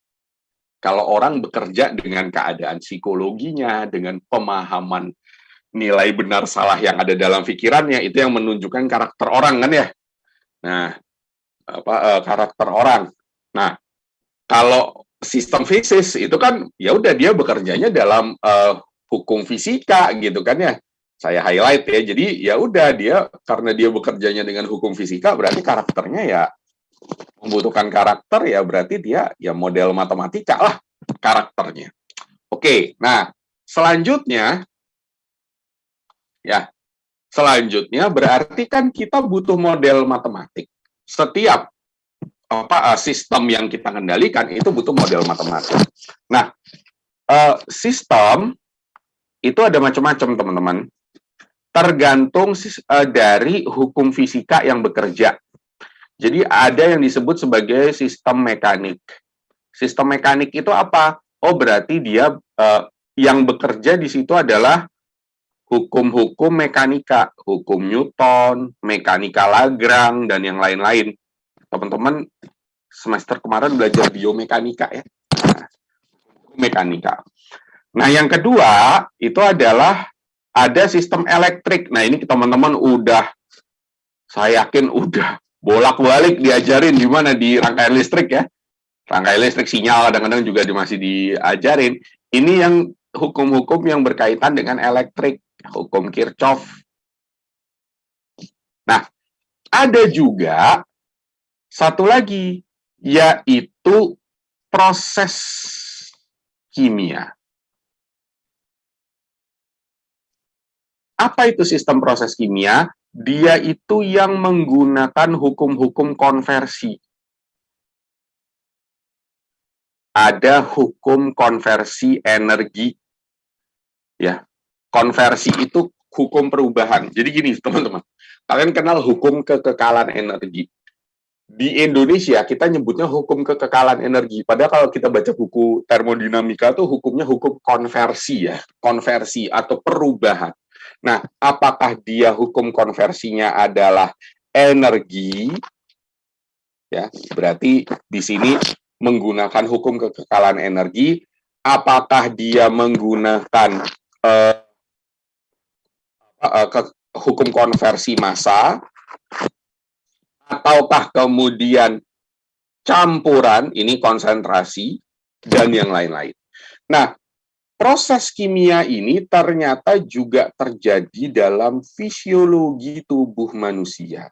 S1: kalau orang bekerja dengan keadaan psikologinya, dengan pemahaman nilai benar salah yang ada dalam pikirannya, itu yang menunjukkan karakter orang kan ya. Nah, karakter orang. Nah, kalau sistem fisis itu kan ya udah dia bekerjanya dalam hukum fisika gitu kan ya. Saya highlight ya. Jadi ya udah dia karena dia bekerjanya dengan hukum fisika berarti karakternya ya membutuhkan karakter ya berarti dia ya model matematika lah karakternya. Oke, nah selanjutnya ya selanjutnya berarti kan kita butuh model matematik. Setiap sistem yang kita kendalikan itu butuh model matematik. Nah, sistem itu ada macam-macam teman-teman. Tergantung dari hukum fisika yang bekerja. Jadi ada yang disebut sebagai sistem mekanik. Sistem mekanik itu apa? Oh berarti dia yang bekerja di situ adalah hukum-hukum mekanika, hukum Newton, mekanika Lagrange dan yang lain-lain. Teman-teman semester kemarin belajar biomekanika ya. Mekanika. Nah, yang kedua itu adalah ada sistem elektrik. Nah, ini teman-teman saya yakin udah bolak-balik diajarin gimana di rangkaian listrik ya. Rangkaian listrik sinyal kadang-kadang juga masih diajarin. Ini yang hukum-hukum yang berkaitan dengan elektrik, hukum Kirchhoff. Nah, ada juga satu lagi, yaitu proses kimia. Apa itu sistem proses kimia? Dia itu yang menggunakan hukum-hukum konversi. Ada hukum konversi energi. Ya, konversi itu hukum perubahan. Jadi gini, teman-teman. Kalian kenal hukum kekekalan energi. Di Indonesia kita nyebutnya hukum kekekalan energi. Padahal kalau kita baca buku termodinamika tuh hukumnya hukum konversi ya, konversi atau perubahan. Nah, apakah dia hukum konversinya adalah energi? Ya, berarti di sini menggunakan hukum kekekalan energi. Apakah dia menggunakan hukum konversi massa? Ataukah kemudian campuran, ini konsentrasi, dan yang lain-lain. Nah, proses kimia ini ternyata juga terjadi dalam fisiologi tubuh manusia.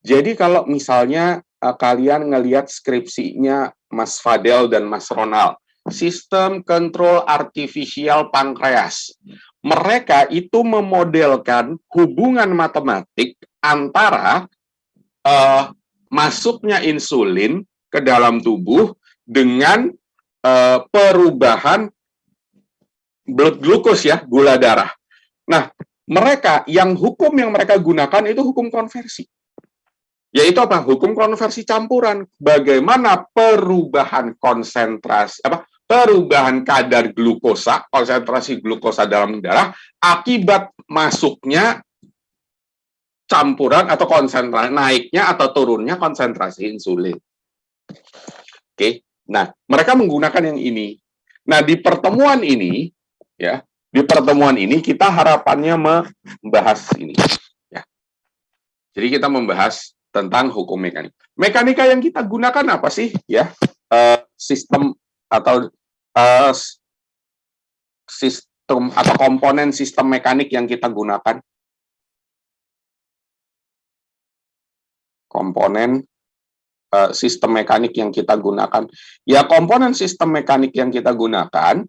S1: Jadi kalau misalnya kalian ngelihat skripsinya Mas Fadel dan Mas Ronald, sistem kontrol artifisial pankreas, mereka itu memodelkan hubungan matematik antara masuknya insulin ke dalam tubuh dengan perubahan blood glucose ya, gula darah. Nah, hukum yang mereka gunakan itu hukum konversi. Yaitu apa? Hukum konversi campuran. Bagaimana perubahan perubahan kadar glukosa, konsentrasi glukosa dalam darah akibat masuknya campuran atau konsentrasi, naiknya atau turunnya konsentrasi insulin. Oke. Nah, mereka menggunakan yang ini. Nah, di pertemuan ini kita harapannya membahas ini ya. Jadi kita membahas tentang hukum mekanik. Mekanika yang kita gunakan apa sih? Ya, sistem atau sistem atau komponen sistem mekanik yang kita gunakan. Komponen sistem mekanik yang kita gunakan. Ya, komponen sistem mekanik yang kita gunakan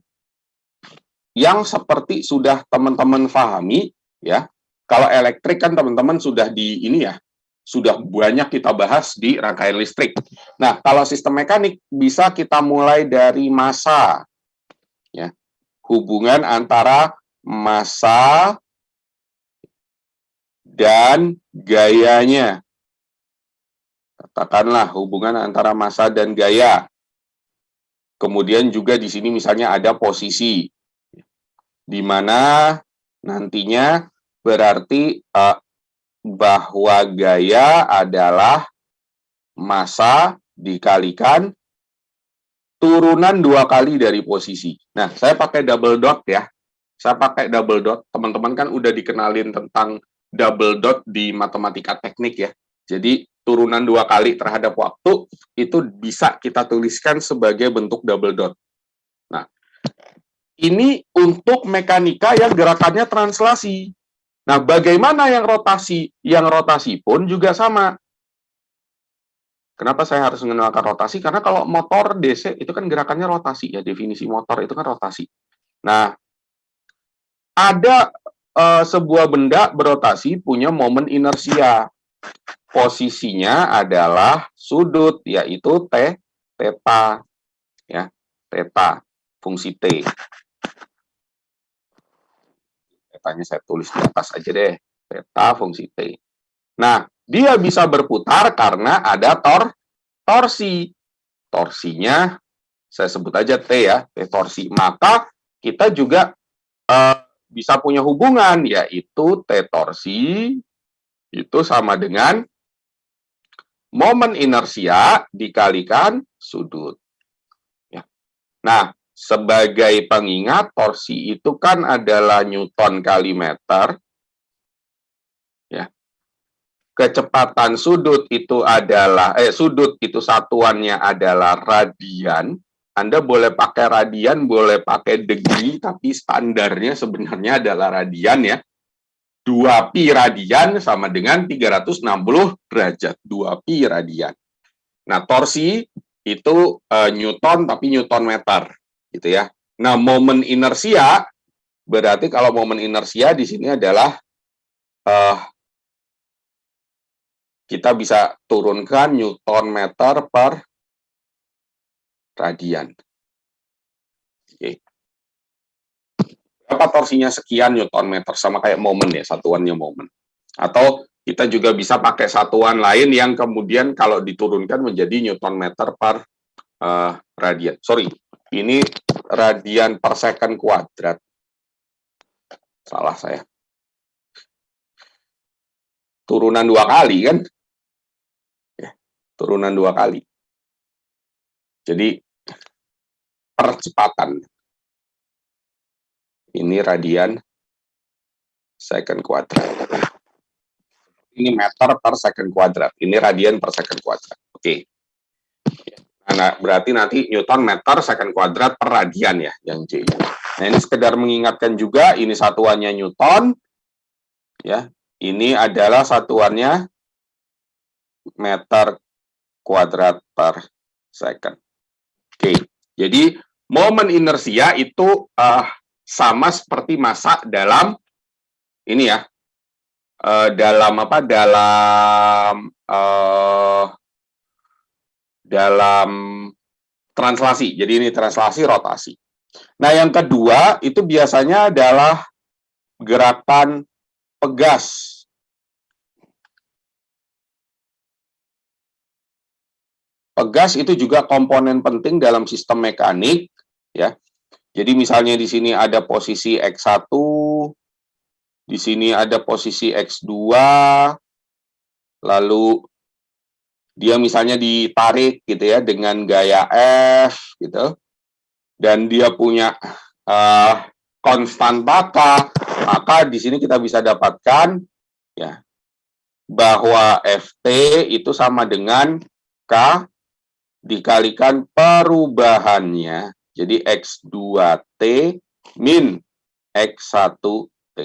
S1: yang seperti sudah teman-teman pahami, ya. Kalau elektrik kan teman-teman sudah di ini ya, sudah banyak kita bahas di rangkaian listrik. Nah, kalau sistem mekanik bisa kita mulai dari massa, ya. Hubungan antara massa dan gayanya. Katakanlah hubungan antara massa dan gaya. Kemudian juga di sini misalnya ada posisi, di mana nantinya berarti bahwa gaya adalah massa dikalikan turunan 2 kali dari posisi. Nah, saya pakai double dot ya. Saya pakai double dot. Teman-teman kan udah dikenalin tentang double dot di matematika teknik ya. Jadi turunan 2 kali terhadap waktu itu bisa kita tuliskan sebagai bentuk double dot. Nah, ini untuk mekanika yang gerakannya translasi. Nah, bagaimana yang rotasi? Yang rotasi pun juga sama. Kenapa saya harus mengenalkan rotasi? Karena kalau motor DC itu kan gerakannya rotasi ya, definisi motor itu kan rotasi. Nah, ada sebuah benda berotasi punya momen inersia. Posisinya adalah sudut, yaitu theta, ya, theta, fungsi T. Thetanya saya tulis di atas aja deh, theta fungsi T. Nah, dia bisa berputar karena ada torsi. Torsinya saya sebut aja T ya, T torsi. Maka kita juga bisa punya hubungan, yaitu T torsi itu sama dengan momen inersia dikalikan sudut. Ya. Nah, sebagai pengingat, torsi itu kan adalah Newton kali meter. Ya. Kecepatan sudut itu adalah, sudut itu satuannya adalah radian. Anda boleh pakai radian, boleh pakai degree, tapi standarnya sebenarnya adalah radian ya. 2pi radian sama dengan 360 derajat. 2pi radian. Nah, torsi itu Newton, tapi Newton meter. Gitu ya. Nah, momen inersia, berarti kalau momen inersia di sini adalah kita bisa turunkan Newton meter per radian. Oke. Berapa torsinya sekian Newton meter, sama kayak momen ya, satuannya momen. Atau kita juga bisa pakai satuan lain yang kemudian kalau diturunkan menjadi Newton meter per radian. Sorry, ini radian per second kuadrat. Salah saya. Turunan 2 kali kan? Ya, turunan 2 kali. Jadi percepatan. Ini radian second kuadrat. Ini meter per second kuadrat. Ini radian per second kuadrat. Oke. Nah, berarti nanti Newton meter second kuadrat per radian ya, yang J. Nah, ini sekedar mengingatkan juga, ini satuannya Newton. Ya, ini adalah satuannya meter kuadrat per second. Oke. Jadi momen inersia itu sama seperti massa dalam ini ya, dalam apa? Dalam translasi. Jadi ini translasi rotasi. Nah, yang kedua itu biasanya adalah gerakan pegas. Pegas itu juga komponen penting dalam sistem mekanik, ya. Jadi misalnya di sini ada posisi X1, di sini ada posisi X2, lalu dia misalnya ditarik gitu ya dengan gaya F gitu, dan dia punya konstan maka di sini kita bisa dapatkan ya bahwa Ft itu sama dengan K dikalikan perubahannya. Jadi X2T min X1T.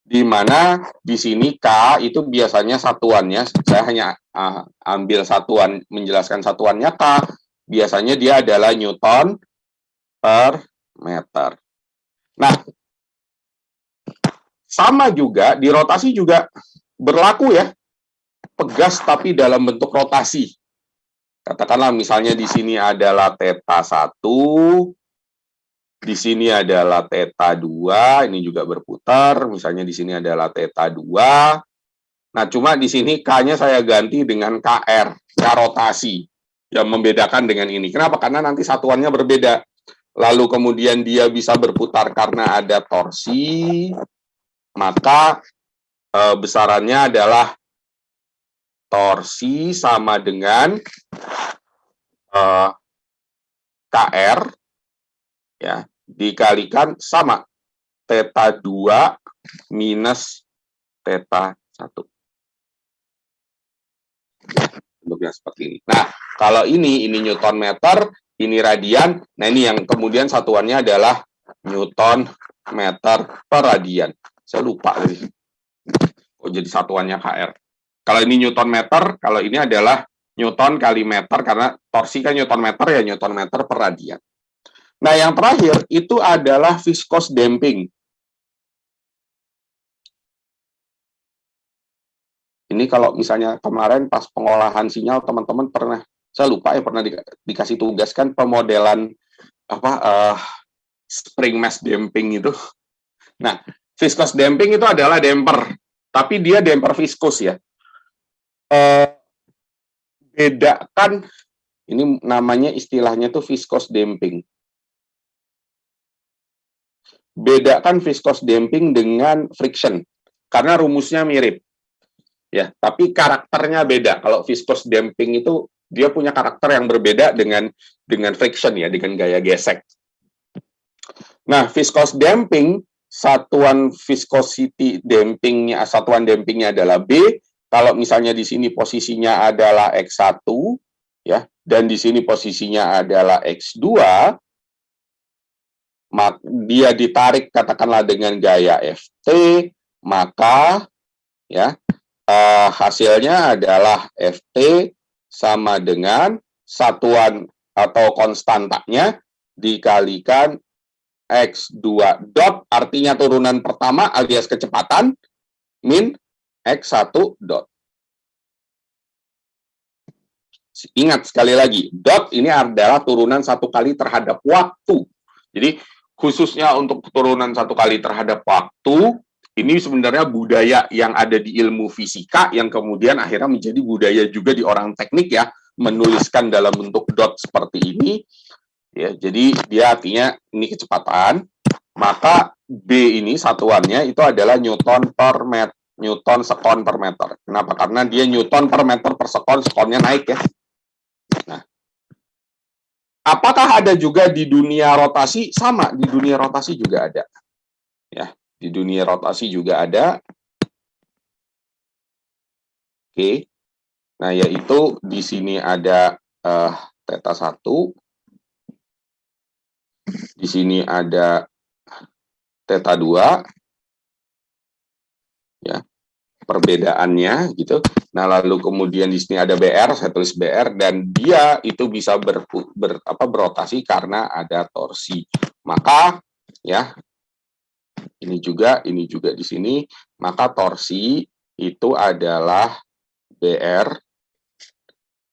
S1: Di mana di sini K itu biasanya satuannya, saya hanya ambil satuan, menjelaskan satuannya K, biasanya dia adalah Newton per meter. Nah, sama juga, di rotasi juga berlaku ya, pegas tapi dalam bentuk rotasi. Katakanlah misalnya di sini adalah θ 1, di sini adalah θ 2, ini juga berputar, misalnya di sini adalah θ 2. Nah, cuma di sini K-nya saya ganti dengan KR, K rotasi, yang membedakan dengan ini. Kenapa? Karena nanti satuannya berbeda. Lalu kemudian dia bisa berputar karena ada torsi, maka besarannya adalah torsi sama dengan KR, ya, dikalikan sama θ 2 minus θ 1. Bentuknya seperti ini. Nah, kalau ini Newton meter, ini radian. Nah, ini yang kemudian satuannya adalah Newton meter per radian. Saya lupa nih. Oh, jadi satuannya KR. Kalau ini Newton meter, kalau ini adalah Newton kali meter, karena torsi kan Newton meter ya, Newton meter per radian. Nah, yang terakhir itu adalah viscous damping. Ini kalau misalnya kemarin pas pengolahan sinyal, teman-teman pernah, saya lupa ya, pernah dikasih tugas kan pemodelan spring mass damping itu. Nah, viscous damping itu adalah damper, tapi dia damper viscous ya. Bedakan, ini namanya istilahnya tuh viscous damping. Bedakan viscous damping dengan friction, karena rumusnya mirip. Ya, tapi karakternya beda. Kalau viscous damping itu dia punya karakter yang berbeda dengan friction ya, dengan gaya gesek. Nah, viscous damping, satuan viscosity dampingnya, satuan dampingnya adalah B. Kalau misalnya di sini posisinya adalah X1 ya, dan di sini posisinya adalah X2, dia ditarik katakanlah dengan gaya Ft, maka ya hasilnya adalah Ft sama dengan satuan atau konstantanya dikalikan X2 dot, artinya turunan pertama alias kecepatan, min X1 dot. Ingat sekali lagi, dot ini adalah turunan satu kali terhadap waktu. Jadi khususnya untuk turunan satu kali terhadap waktu, ini sebenarnya budaya yang ada di ilmu fisika yang kemudian akhirnya menjadi budaya juga di orang teknik ya, menuliskan dalam bentuk dot seperti ini. Ya, jadi dia artinya ini kecepatan, maka B ini satuannya itu adalah Newton per meter, Newton sekon per meter. Kenapa? Karena dia Newton per meter per sekon, sekonnya naik ya. Nah, apakah ada juga di dunia rotasi? Sama, di dunia rotasi juga ada. Ya, di dunia rotasi juga ada. Oke. Nah, yaitu di sini ada θ 1. Di sini ada θ 2. Ya. Perbedaannya gitu. Nah, lalu kemudian di sini ada BR, saya tulis BR, dan dia itu bisa berotasi karena ada torsi. Maka ya, ini juga di sini, maka torsi itu adalah BR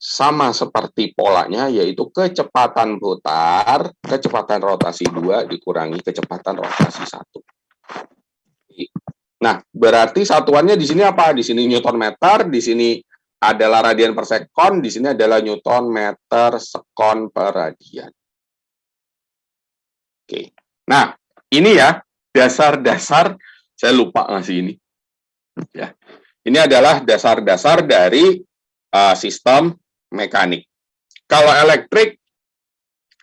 S1: sama seperti polanya, yaitu kecepatan putar, kecepatan rotasi 2 dikurangi kecepatan rotasi 1. Nah, berarti satuannya di sini apa? Di sini Newton meter, di sini adalah radian per sekon, di sini adalah Newton meter sekon per radian. Oke. Nah, ini ya dasar-dasar, saya lupa ngasih ini. Ya. Ini adalah dasar-dasar dari sistem mekanik. Kalau elektrik,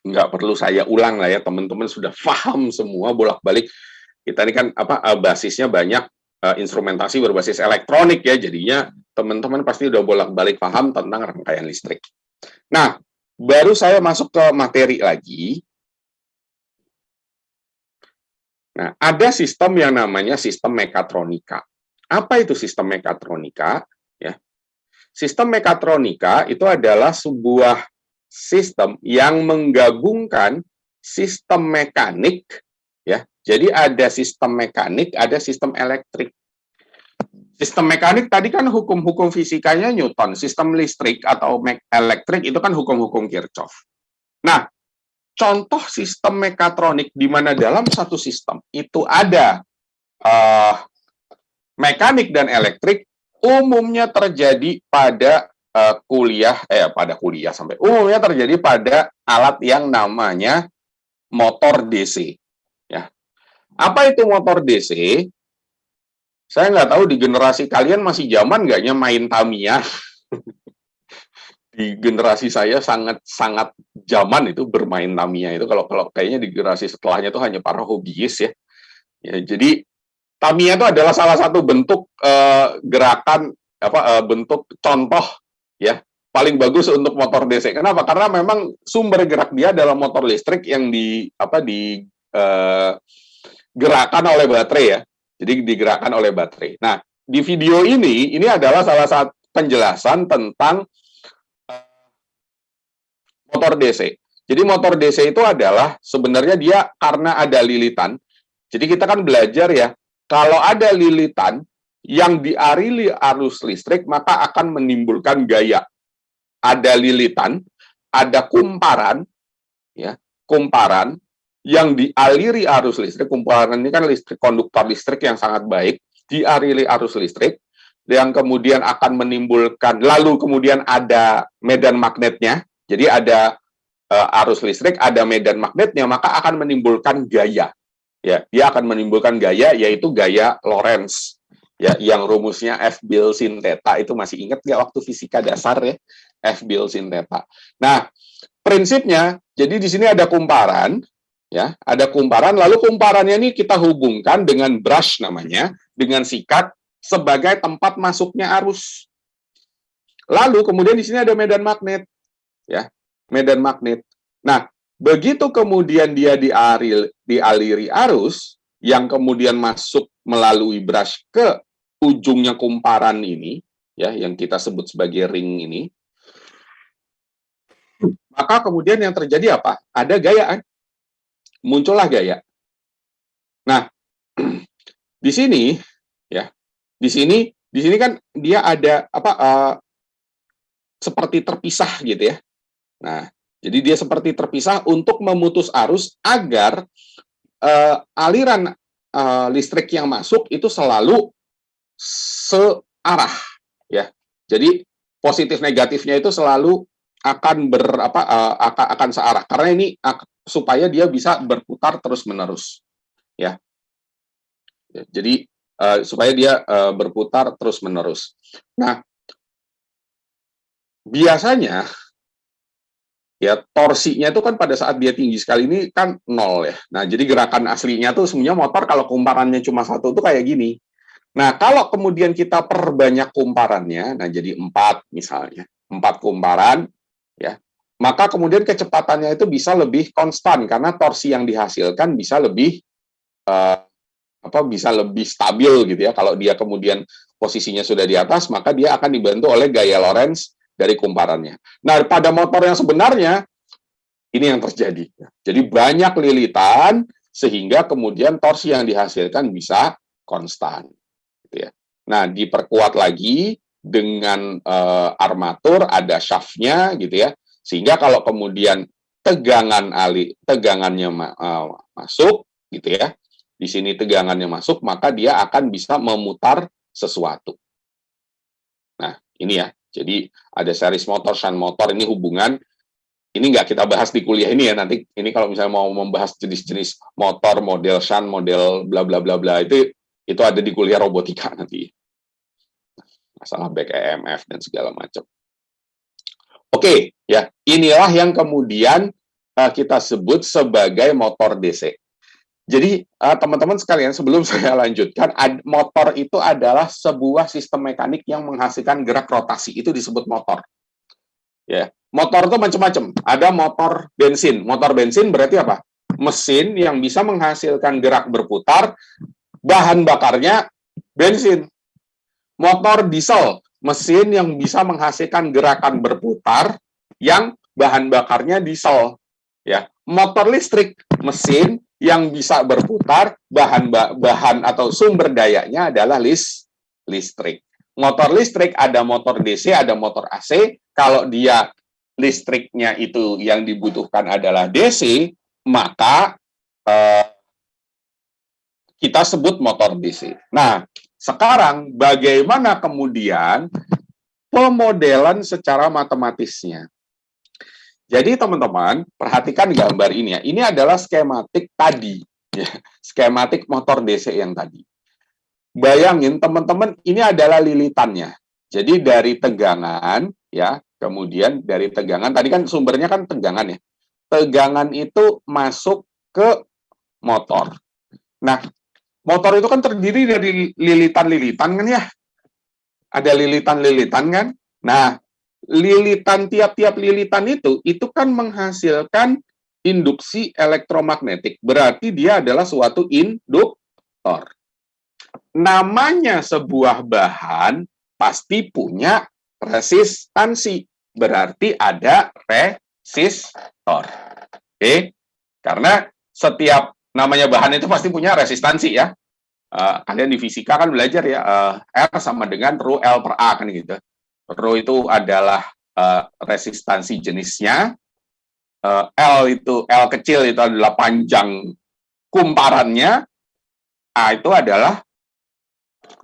S1: nggak perlu saya ulang lah ya, teman-teman sudah paham semua bolak-balik. Kita ini kan basisnya banyak, instrumentasi berbasis elektronik ya, jadinya teman-teman pasti udah bolak-balik paham tentang rangkaian listrik. Nah, baru saya masuk ke materi lagi. Nah, ada sistem yang namanya sistem mekatronika. Apa itu sistem mekatronika? Ya, sistem mekatronika itu adalah sebuah sistem yang menggabungkan sistem mekanik, ya. Jadi ada sistem mekanik, ada sistem elektrik. Sistem mekanik tadi kan hukum-hukum fisikanya Newton, sistem listrik atau elektrik itu kan hukum-hukum Kirchhoff. Nah, contoh sistem mekatronik di mana dalam satu sistem itu ada mekanik dan elektrik, umumnya terjadi pada umumnya terjadi pada alat yang namanya motor DC. Ya, apa itu motor DC? Saya nggak tahu di generasi kalian masih zaman nggaknya main Tamiya. Di generasi saya sangat zaman itu bermain Tamiya itu. Kalau kayaknya di generasi setelahnya itu hanya para hobiis ya. Ya, jadi Tamiya itu adalah salah satu bentuk gerakan bentuk contoh ya paling bagus untuk motor DC. Kenapa? Karena memang sumber gerak dia adalah motor listrik yang gerakan oleh baterai ya. Jadi digerakkan oleh baterai. Nah, di video ini adalah salah satu penjelasan tentang motor DC. Jadi motor DC itu adalah sebenarnya dia karena ada lilitan. Jadi kita kan belajar ya, kalau ada lilitan yang dialiri arus listrik maka akan menimbulkan gaya. Ada lilitan, ada kumparan, ya, kumparan yang dialiri arus listrik. Kumparan ini kan konduktor listrik yang sangat baik, dialiri arus listrik, yang kemudian akan menimbulkan, lalu kemudian ada medan magnetnya, jadi ada arus listrik, ada medan magnetnya, maka akan menimbulkan gaya. Ya, dia akan menimbulkan gaya, yaitu gaya Lorentz. Ya, yang rumusnya F bil sin theta, itu masih ingat nggak waktu fisika dasar ya? F bil sin theta. Nah, prinsipnya, jadi di sini ada kumparan, ya, ada kumparan, lalu kumparannya ini kita hubungkan dengan brush namanya, dengan sikat sebagai tempat masuknya arus. Lalu kemudian di sini ada medan magnet, ya, medan magnet. Nah, begitu kemudian dia dialiri arus, yang kemudian masuk melalui brush ke ujungnya kumparan ini, ya, yang kita sebut sebagai ring ini, maka kemudian yang terjadi apa? Ada gaya kan? Muncullah gaya. Nah, di sini ya, di sini kan dia ada seperti terpisah gitu ya. Nah, jadi dia seperti terpisah untuk memutus arus agar aliran listrik yang masuk itu selalu searah ya. Jadi positif negatifnya itu selalu akan akan searah karena ini supaya dia bisa berputar terus-menerus ya. Jadi supaya dia berputar terus-menerus. Nah, biasanya ya torsinya itu kan pada saat dia tinggi sekali ini kan 0 ya. Nah, jadi gerakan aslinya tuh sebenarnya motor kalau kumparannya cuma 1 tuh kayak gini. Nah, kalau kemudian kita perbanyak kumparannya, nah jadi 4 misalnya, 4 kumparan ya, maka kemudian kecepatannya itu bisa lebih konstan karena torsi yang dihasilkan bisa lebih bisa lebih stabil gitu ya. Kalau dia kemudian posisinya sudah di atas, maka dia akan dibantu oleh gaya Lorentz dari kumparannya. Nah, pada motor yang sebenarnya ini yang terjadi. Jadi banyak lilitan sehingga kemudian torsi yang dihasilkan bisa konstan. Gitu ya. Nah, diperkuat lagi dengan armatur, ada shaftnya gitu ya, sehingga kalau kemudian tegangannya masuk gitu ya, di sini tegangannya masuk, maka dia akan bisa memutar sesuatu. Nah, ini ya, jadi ada series motor, shunt motor, ini hubungan, ini nggak kita bahas di kuliah ini ya, nanti ini kalau misalnya mau membahas jenis-jenis motor, model shunt, model bla bla bla bla, itu ada di kuliah robotika nanti. Masalah back EMF dan segala macam. Oke, ya, inilah yang kemudian kita sebut sebagai motor DC. Jadi teman-teman sekalian, sebelum saya lanjutkan, motor itu adalah sebuah sistem mekanik yang menghasilkan gerak rotasi, itu disebut motor. Ya, motor itu macam-macam. Ada motor bensin. Motor bensin berarti apa? Mesin yang bisa menghasilkan gerak berputar, bahan bakarnya bensin. Motor diesel, mesin yang bisa menghasilkan gerakan berputar yang bahan bakarnya diesel. Ya, motor listrik, mesin yang bisa berputar, bahan atau sumber dayanya adalah listrik. Motor listrik ada motor DC, ada motor AC. Kalau dia listriknya itu yang dibutuhkan adalah DC, maka kita sebut motor DC. Nah, sekarang bagaimana kemudian pemodelan secara matematisnya? Jadi teman-teman, perhatikan gambar ini ya. Ini adalah skematik tadi, ya. Skematik motor DC yang tadi. Bayangin teman-teman, ini adalah lilitannya. Jadi dari tegangan, ya, kemudian dari tegangan, tadi kan sumbernya kan tegangan ya. Tegangan itu masuk ke motor. Nah, motor itu kan terdiri dari lilitan-lilitan kan ya. Ada lilitan-lilitan kan. Nah, tiap-tiap lilitan itu kan menghasilkan induksi elektromagnetik. Berarti dia adalah suatu induktor. Namanya sebuah bahan pasti punya resistansi. Berarti ada resistor. Oke? Karena setiap namanya bahan itu pasti punya resistansi ya. Kalian di fisika kan belajar ya, R sama dengan rho L per A kan gitu. Rho itu adalah resistansi jenisnya, L kecil itu adalah panjang kumparannya, A itu adalah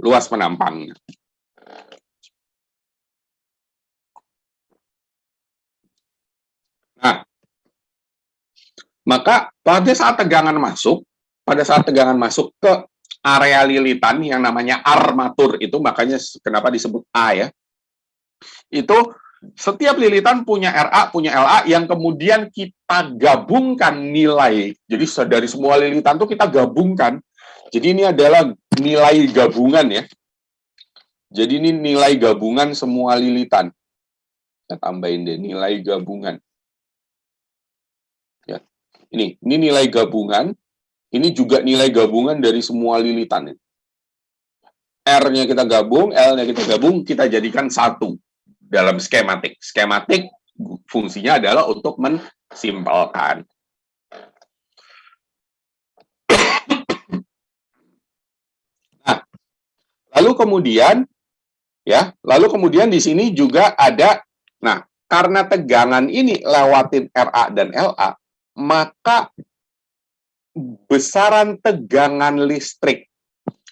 S1: luas penampangnya. Nah, maka pada saat tegangan masuk ke area lilitan yang namanya armatur itu, makanya kenapa disebut A ya, itu setiap lilitan punya RA, punya LA yang kemudian kita gabungkan nilai. Jadi dari semua lilitan itu kita gabungkan. Jadi ini adalah nilai gabungan ya. Jadi ini nilai gabungan semua lilitan. Kita tambahin deh nilai gabungan. Ya. Ini nilai gabungan. Ini juga nilai gabungan dari semua lilitan. R-nya kita gabung, L-nya kita gabung, kita jadikan satu dalam skematik. Skematik fungsinya adalah untuk mensimpelkan. Nah, lalu kemudian di sini juga ada, nah, karena tegangan ini lewatin RA dan LA, maka besaran tegangan listrik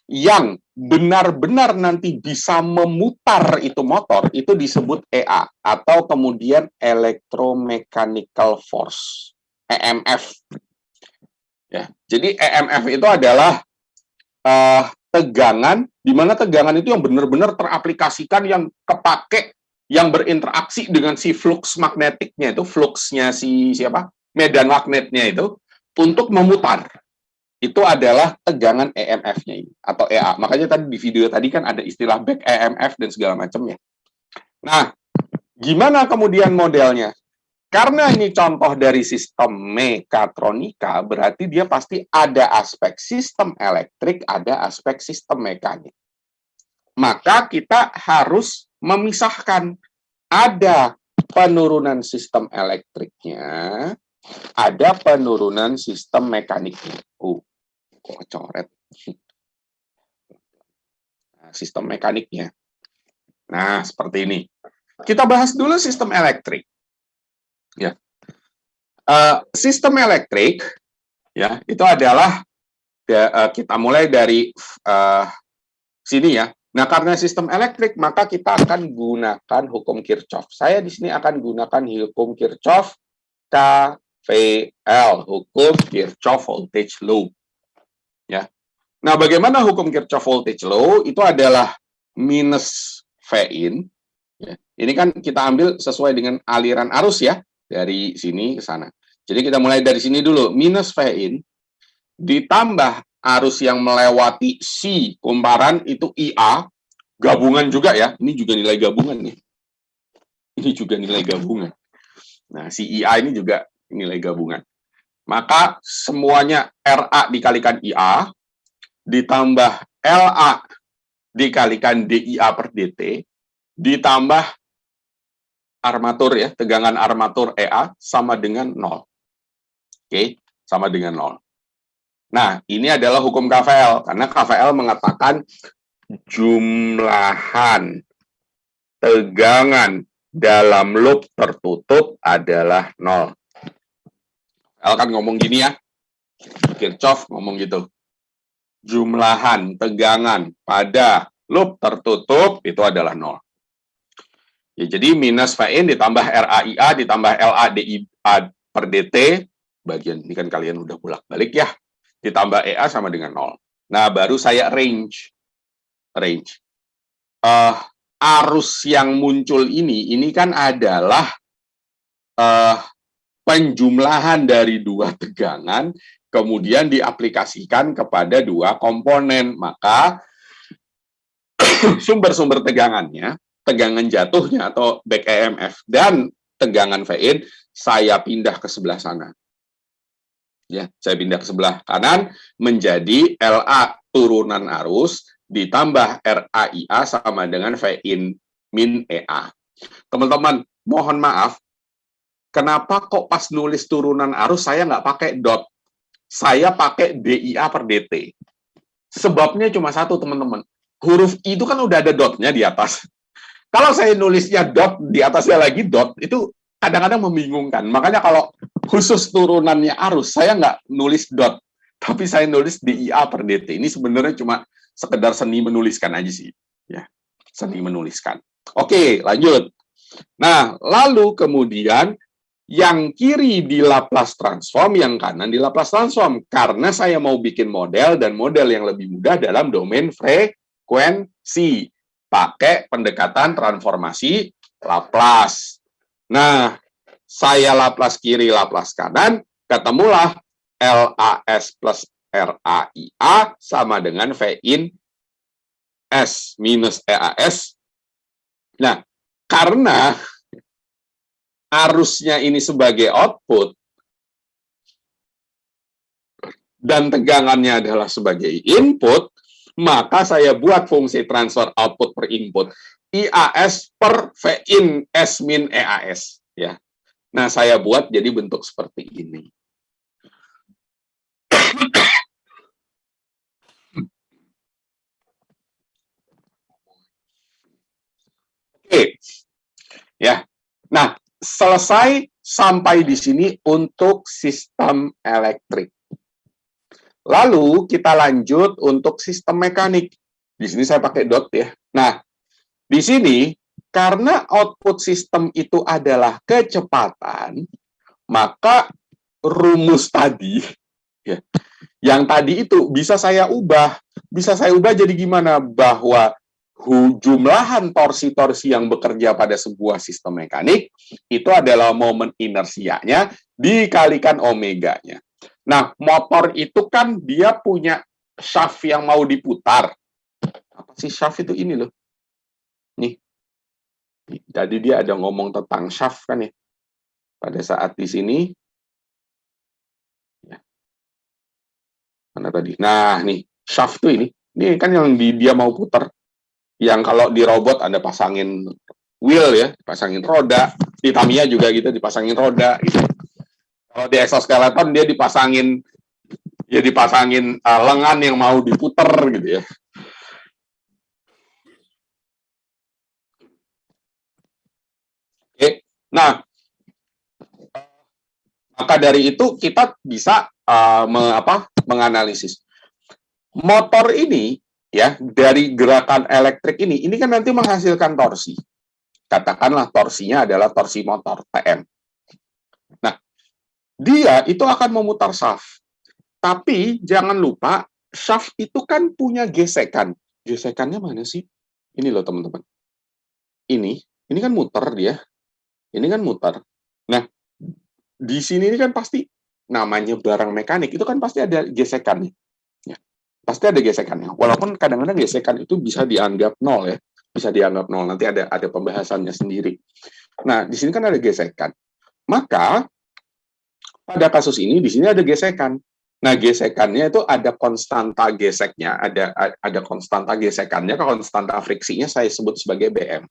S1: yang benar-benar nanti bisa memutar itu motor, itu disebut EA, atau kemudian electromechanical force, EMF. Ya, jadi EMF itu adalah tegangan, di mana tegangan itu yang benar-benar teraplikasikan, yang kepake, yang berinteraksi dengan si flux magnetiknya itu, fluxnya medan magnetnya itu, untuk memutar. Itu adalah tegangan EMF-nya ini, atau EA. Makanya tadi di video tadi kan ada istilah back EMF dan segala macamnya. Nah, gimana kemudian modelnya? Karena ini contoh dari sistem mekatronika, berarti dia pasti ada aspek sistem elektrik, ada aspek sistem mekanik. Maka kita harus memisahkan. Ada penurunan sistem elektriknya, ada penurunan sistem mekaniknya. Kok coret? Nah, sistem mekaniknya. Nah, seperti ini. Kita bahas dulu sistem elektrik. Ya. Sistem elektrik, ya, itu adalah kita mulai dari sini ya. Nah, karena sistem elektrik, maka kita akan gunakan hukum Kirchhoff. Saya di sini akan gunakan hukum Kirchhoff KVL, hukum Kirchhoff Voltage Law. Ya. Nah, bagaimana hukum Kirchhoff Voltage Law? Itu adalah minus V in. Ya. Ini kan kita ambil sesuai dengan aliran arus ya, dari sini ke sana. Jadi kita mulai dari sini dulu, minus V in ditambah arus yang melewati si kumparan itu IA, gabungan juga ya, ini juga nilai gabungan nih. Ini juga nilai gabungan. Nah, si IA ini juga nilai gabungan. Maka semuanya RA dikalikan IA, ditambah LA dikalikan DIA per DT, ditambah armatur ya, tegangan armatur EA sama dengan 0. Oke, sama dengan 0. Nah, ini adalah hukum KVL, karena KVL mengatakan jumlahan tegangan dalam loop tertutup adalah 0. KVL kan ngomong gini ya, Kirchhoff ngomong gitu. Jumlahan tegangan pada loop tertutup itu adalah 0. Ya, jadi minus Vin ditambah RAIA ditambah LADIA per DT, bagian ini kan kalian udah bolak-balik ya, ditambah EA sama dengan 0. Nah, baru saya range. Arus yang muncul ini kan adalah penjumlahan dari dua tegangan, kemudian diaplikasikan kepada dua komponen. Maka sumber-sumber tegangannya, tegangan jatuhnya atau back EMF dan tegangan Vin, saya pindah ke sebelah sana. Ya, saya pindah ke sebelah kanan menjadi LA turunan arus ditambah RAIA sama dengan Vin min EA. Teman-teman, mohon maaf, kenapa kok pas nulis turunan arus saya nggak pakai dot? Saya pakai DIA per DT. Sebabnya cuma satu, teman-teman. Huruf I itu kan udah ada dotnya di atas. Kalau saya nulisnya dot, di atasnya lagi dot, itu kadang-kadang membingungkan. Makanya kalau khusus turunannya arus, saya nggak nulis dot, tapi saya nulis DIA per DT. Ini sebenarnya cuma sekedar seni menuliskan aja sih. Ya, seni menuliskan. Oke, lanjut. Nah, lalu kemudian yang kiri di Laplace transform, yang kanan di Laplace transform. Karena saya mau bikin model, dan model yang lebih mudah dalam domain frekuensi. Pakai pendekatan transformasi Laplace. Nah, saya Laplace kiri, Laplace kanan, ketemulah LAS plus RAIA sama dengan Vin S minus EAS. Nah, karena arusnya ini sebagai output dan tegangannya adalah sebagai input, maka saya buat fungsi transfer output per input IAS per Vin S min EAS ya. Nah, saya buat jadi bentuk seperti ini. Oke. Ya. Nah, selesai sampai di sini untuk sistem elektrik. Lalu kita lanjut untuk sistem mekanik. Di sini saya pakai dot ya. Nah, di sini karena output sistem itu adalah kecepatan, maka rumus tadi ya, yang tadi itu bisa saya ubah. Bisa saya ubah jadi gimana? Bahwa jumlahan torsi-torsi yang bekerja pada sebuah sistem mekanik itu adalah momen inersianya dikalikan omeganya. Nah, motor itu kan dia punya shaft yang mau diputar. Apa sih shaft itu? Ini loh. Nih. Jadi dia ada ngomong tentang shaft kan ya. Pada saat di sini. Ya. Mana tadi? Nah, nih. Shaft tuh ini. Ini kan yang dia mau putar. Yang kalau di robot ada pasangin wheel ya, pasangin roda. Di Tamiya juga gitu, dipasangin roda gitu. Kalau di exoskeleton dia dipasangin lengan yang mau diputer gitu ya. Oke. Nah, maka dari itu kita bisa menganalisis motor ini ya, dari gerakan elektrik ini kan nanti menghasilkan torsi. Katakanlah torsinya adalah torsi motor TM. Nah, dia itu akan memutar shaft. Tapi jangan lupa shaft itu kan punya gesekan. Gesekannya mana sih? Ini loh teman-teman. Ini kan muter dia. Ini kan muter. Nah, di sini ini kan pasti namanya barang mekanik itu kan pasti ada gesekannya. Ya, pasti ada gesekannya. Walaupun kadang-kadang gesekan itu bisa dianggap nol ya, bisa dianggap nol. Nanti ada pembahasannya sendiri. Nah, di sini kan ada gesekan. Maka pada kasus ini di sini ada gesekan. Nah, gesekannya itu ada konstanta geseknya, ada konstanta gesekannya, konstanta friksinya saya sebut sebagai BM.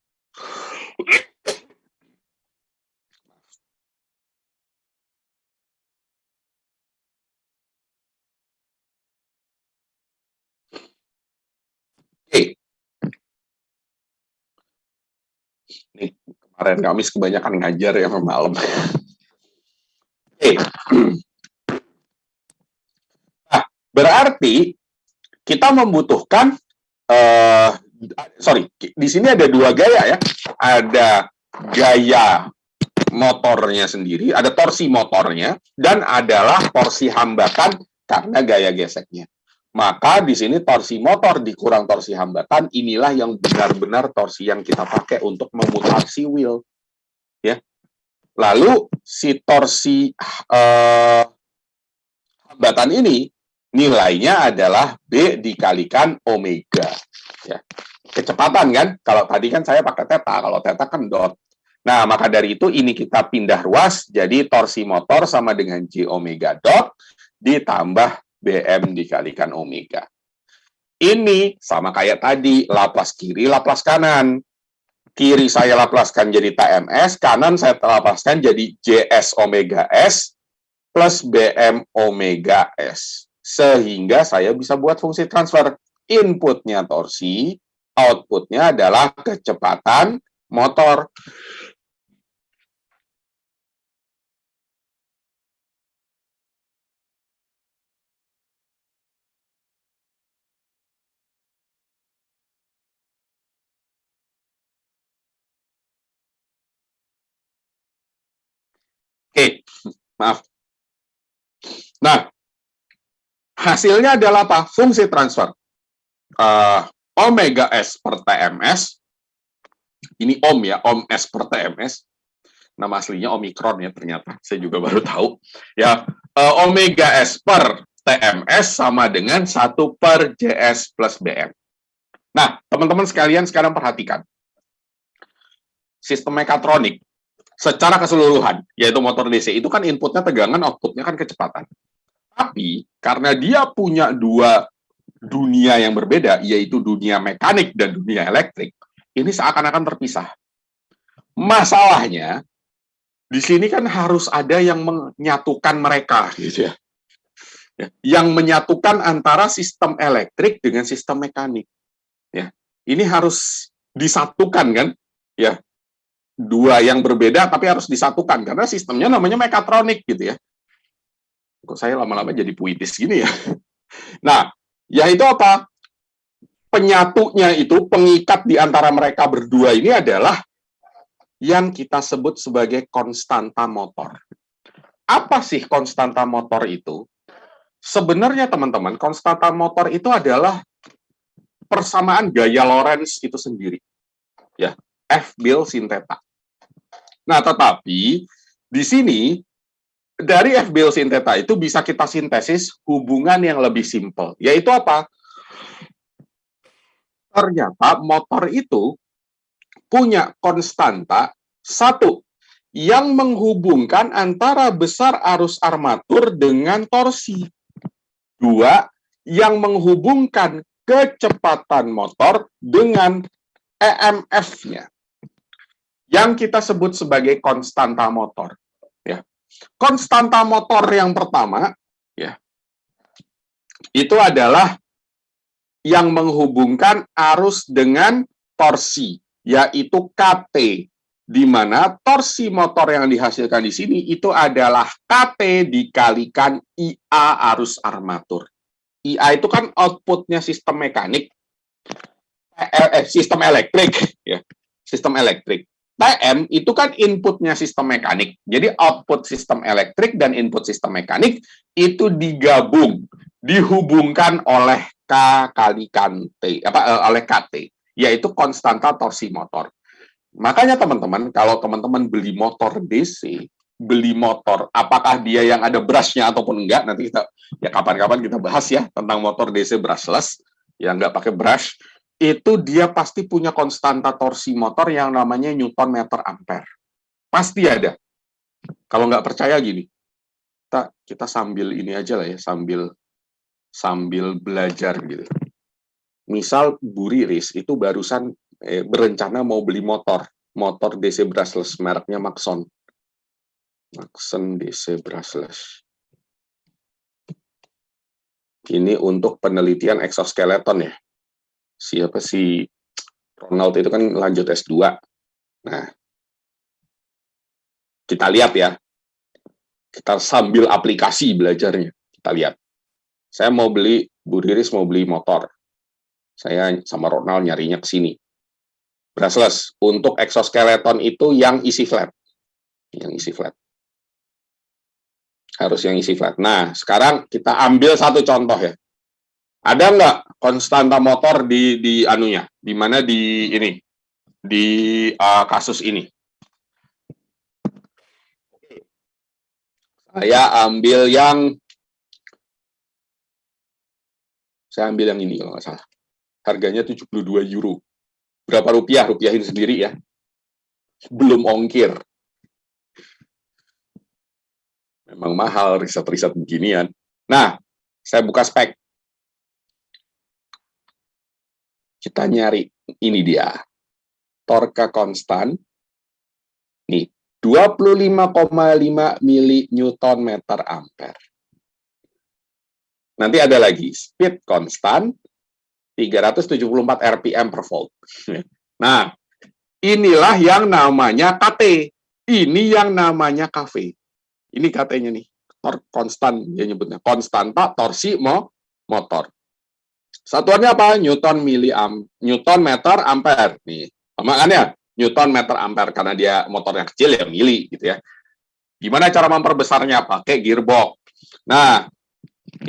S1: Oke. Nih, kemarin Kamis kebanyakan ngajar ya malam. Oke. Nah, berarti kita membutuhkan di sini ada dua gaya ya. Ada gaya motornya sendiri, ada torsi motornya, dan adalah torsi hambatan karena gaya geseknya. Maka di sini torsi motor dikurang torsi hambatan, inilah yang benar-benar torsi yang kita pakai untuk memutar si wheel. Ya. Lalu si torsi hambatan ini nilainya adalah B dikalikan omega. Ya. Kecepatan kan, kalau tadi kan saya pakai theta, kalau theta kan dot. Nah, maka dari itu ini kita pindah ruas, jadi torsi motor sama dengan J omega dot, ditambah BM dikalikan omega. Ini sama kayak tadi, Laplace kiri, Laplace kanan. Kiri saya laplaskan jadi TMS, kanan saya laplaskan jadi JS omega S plus BM omega S. Sehingga saya bisa buat fungsi transfer. Inputnya torsi, outputnya adalah kecepatan motor. Oke, maaf. Nah, hasilnya adalah apa? Fungsi transfer. Omega S per TMS. Ini Ohm ya, Ohm S per TMS. Nama aslinya Omikron ya ternyata. Saya juga baru tahu. Ya, Omega S per TMS sama dengan 1 per JS plus BM. Nah, teman-teman sekalian sekarang perhatikan. Sistem mekatronik secara keseluruhan, yaitu motor DC, itu kan inputnya tegangan, outputnya kan kecepatan. Tapi, karena dia punya dua dunia yang berbeda, yaitu dunia mekanik dan dunia elektrik, ini seakan-akan terpisah. Masalahnya, di sini kan harus ada yang menyatukan mereka, gitu ya. Yang menyatukan antara sistem elektrik dengan sistem mekanik. Ya, ini harus disatukan kan? Ya, dua yang berbeda tapi harus disatukan karena sistemnya namanya mekatronik gitu ya. Kok saya lama-lama jadi puitis gini ya. Nah, ya itu apa? Penyatunya itu, pengikat di antara mereka berdua ini adalah yang kita sebut sebagai konstanta motor. Apa sih konstanta motor itu? Sebenarnya teman-teman, konstanta motor itu adalah persamaan gaya Lorentz itu sendiri. Ya, F bil sin theta. Nah, tetapi di sini dari F bil sin theta itu bisa kita sintesis hubungan yang lebih simpel, yaitu apa? Ternyata motor itu punya konstanta satu yang menghubungkan antara besar arus armatur dengan torsi. Dua, yang menghubungkan kecepatan motor dengan EMF-nya. Yang kita sebut sebagai konstanta motor. Ya. Konstanta motor yang pertama, ya, itu adalah yang menghubungkan arus dengan torsi, yaitu KT, di mana torsi motor yang dihasilkan di sini itu adalah KT dikalikan IA arus armatur. IA itu kan outputnya sistem mekanik, sistem elektrik, ya, sistem elektrik. TM itu kan inputnya sistem mekanik. Jadi output sistem elektrik dan input sistem mekanik itu digabung, dihubungkan oleh K kalikan T, oleh KT, yaitu konstanta torsi motor. Makanya teman-teman, kalau teman-teman beli motor DC, beli motor, apakah dia yang ada brushnya ataupun enggak, nanti kita ya kapan-kapan kita bahas ya tentang motor DC brushless yang nggak pakai brush, itu dia pasti punya konstanta torsi motor yang namanya Newton meter ampere. Pasti ada. Kalau nggak percaya gini, kita sambil ini aja lah ya, sambil belajar gitu. Misal Bu Riris itu barusan berencana mau beli motor DC brushless mereknya Maxon DC brushless. Ini untuk penelitian exoskeleton ya. Siapa si Ronald itu kan lanjut S2. Nah, kita lihat ya. Kita sambil aplikasi belajarnya. Kita lihat. Saya mau beli, Bu Riris mau beli motor. Saya sama Ronald nyarinya ke sini. Brushless. Untuk exoskeleton itu yang isi flat. Yang isi flat. Harus yang isi flat. Nah, sekarang kita ambil satu contoh ya. Ada nggak konstanta motor di anunya? Di mana di ini? Di kasus ini. Saya ambil yang ini kalau nggak salah. Harganya 72 euro. Berapa rupiah? Rupiahin sendiri ya. Belum ongkir. Memang mahal riset-riset beginian. Nah, saya buka spek. Kita nyari, ini dia. Torque konstan. Nih, 25,5 mili-Newton meter ampere. Nanti ada lagi, speed konstan, 374 rpm per volt. Nah, inilah yang namanya KT. Ini yang namanya KV. Ini KT-nya nih, torque konstan, dia nyebutnya. Konstanta torsi motor. Satuannya apa? Newton meter ampere. Nih, makanya Newton meter ampere, karena dia motornya kecil ya mili gitu ya. Gimana cara memperbesarnya? Pakai gearbox. Nah,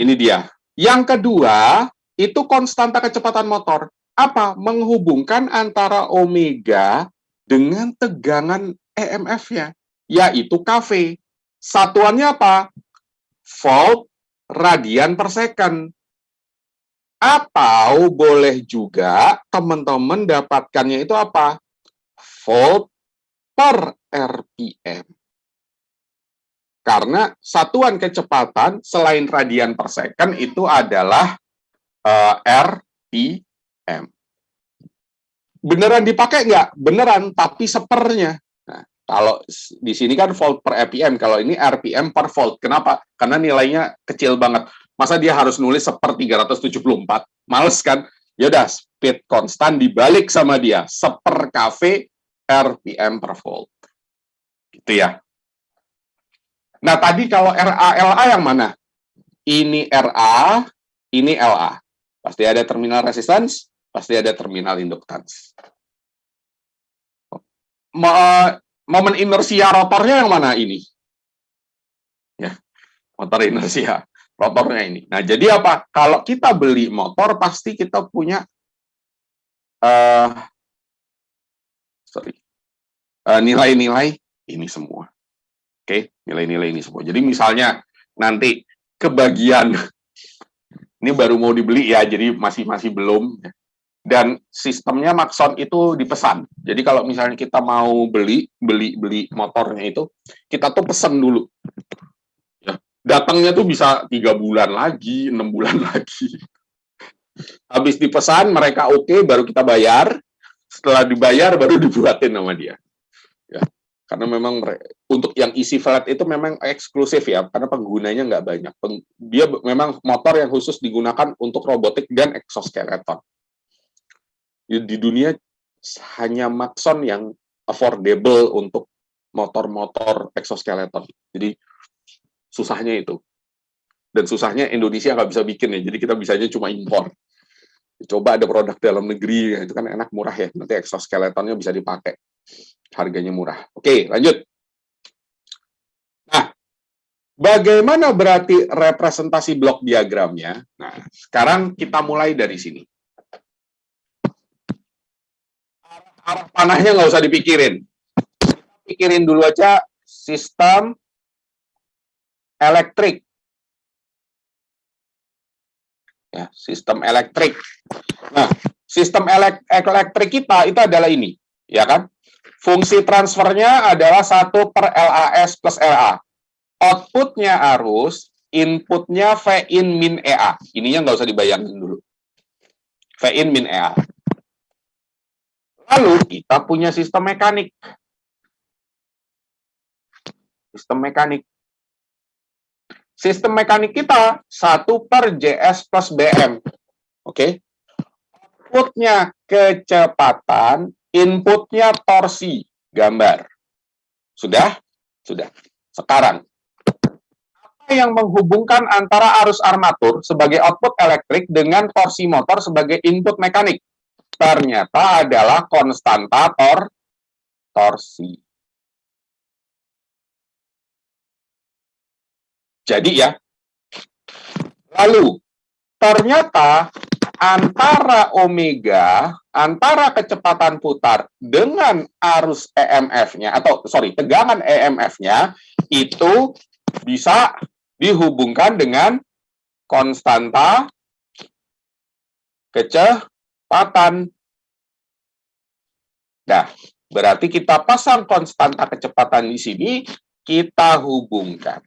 S1: ini dia. Yang kedua, itu konstanta kecepatan motor. Apa? Menghubungkan antara omega dengan tegangan EMF-nya, yaitu KV. Satuannya apa? Volt radian per second. Atau boleh juga teman-teman dapatkannya itu apa? Volt per RPM. Karena satuan kecepatan selain radian per second itu adalah RPM. Beneran dipakai nggak? Beneran, tapi sepernya. Nah, kalau di sini kan volt per RPM, kalau ini RPM per volt. Kenapa? Karena nilainya kecil banget. Masa dia harus nulis 1/374? Males kan? Yaudah, speed konstan dibalik sama dia. 1/kV RPM per volt. Gitu ya. Nah, tadi kalau RA, LA yang mana? Ini RA, ini LA. Pasti ada terminal resistance, pasti ada terminal inductance. Momen inersia rotornya yang mana ini? Ya, motor inersia rotornya ini. Nah, jadi apa? Kalau kita beli motor, pasti kita punya nilai-nilai ini semua. Oke, nilai-nilai ini semua. Jadi misalnya nanti kebagian ini baru mau dibeli ya, jadi masih belum. Dan sistemnya Maxon itu dipesan. Jadi kalau misalnya kita mau beli motornya itu, kita tuh pesan dulu. Ya, datangnya tuh bisa 3 bulan lagi, 6 bulan lagi. Habis dipesan, mereka oke, baru kita bayar. Setelah dibayar, baru dibuatin sama dia. Ya. Karena memang untuk yang isi flat itu memang eksklusif ya, karena penggunanya nggak banyak. Dia memang motor yang khusus digunakan untuk robotik dan exoskeleton. Di dunia hanya Maxon yang affordable untuk motor-motor exoskeleton. Jadi susahnya itu. Dan susahnya Indonesia nggak bisa bikin ya, jadi kita bisanya cuma impor. Coba ada produk dalam negeri, itu kan enak, murah ya, nanti exoskeletonnya bisa dipakai. Harganya murah. Oke, lanjut. Nah, bagaimana berarti representasi blok diagramnya? Nah, sekarang kita mulai dari sini. Arah panahnya nggak usah dipikirin. Pikirin dulu aja sistem elektrik. Ya, sistem elektrik. Nah, sistem elektrik kita itu adalah ini, ya kan? Fungsi transfernya adalah 1 per LAS plus LA. Outputnya arus, inputnya V in min EA. Ininya nggak usah dibayangin dulu. V in min EA. Lalu kita punya sistem mekanik. Sistem mekanik kita 1 per JS plus BM. Oke. Outputnya kecepatan, inputnya torsi, gambar. Sudah? Sudah. Sekarang, apa yang menghubungkan antara arus armatur sebagai output elektrik dengan torsi motor sebagai input mekanik? Ternyata adalah konstanta torsi. Jadi ya, lalu ternyata antara omega, antara kecepatan putar dengan arus EMF-nya, tegangan EMF-nya, itu bisa dihubungkan dengan konstanta kecepatan. Nah, berarti kita pasang konstanta kecepatan di sini, kita hubungkan.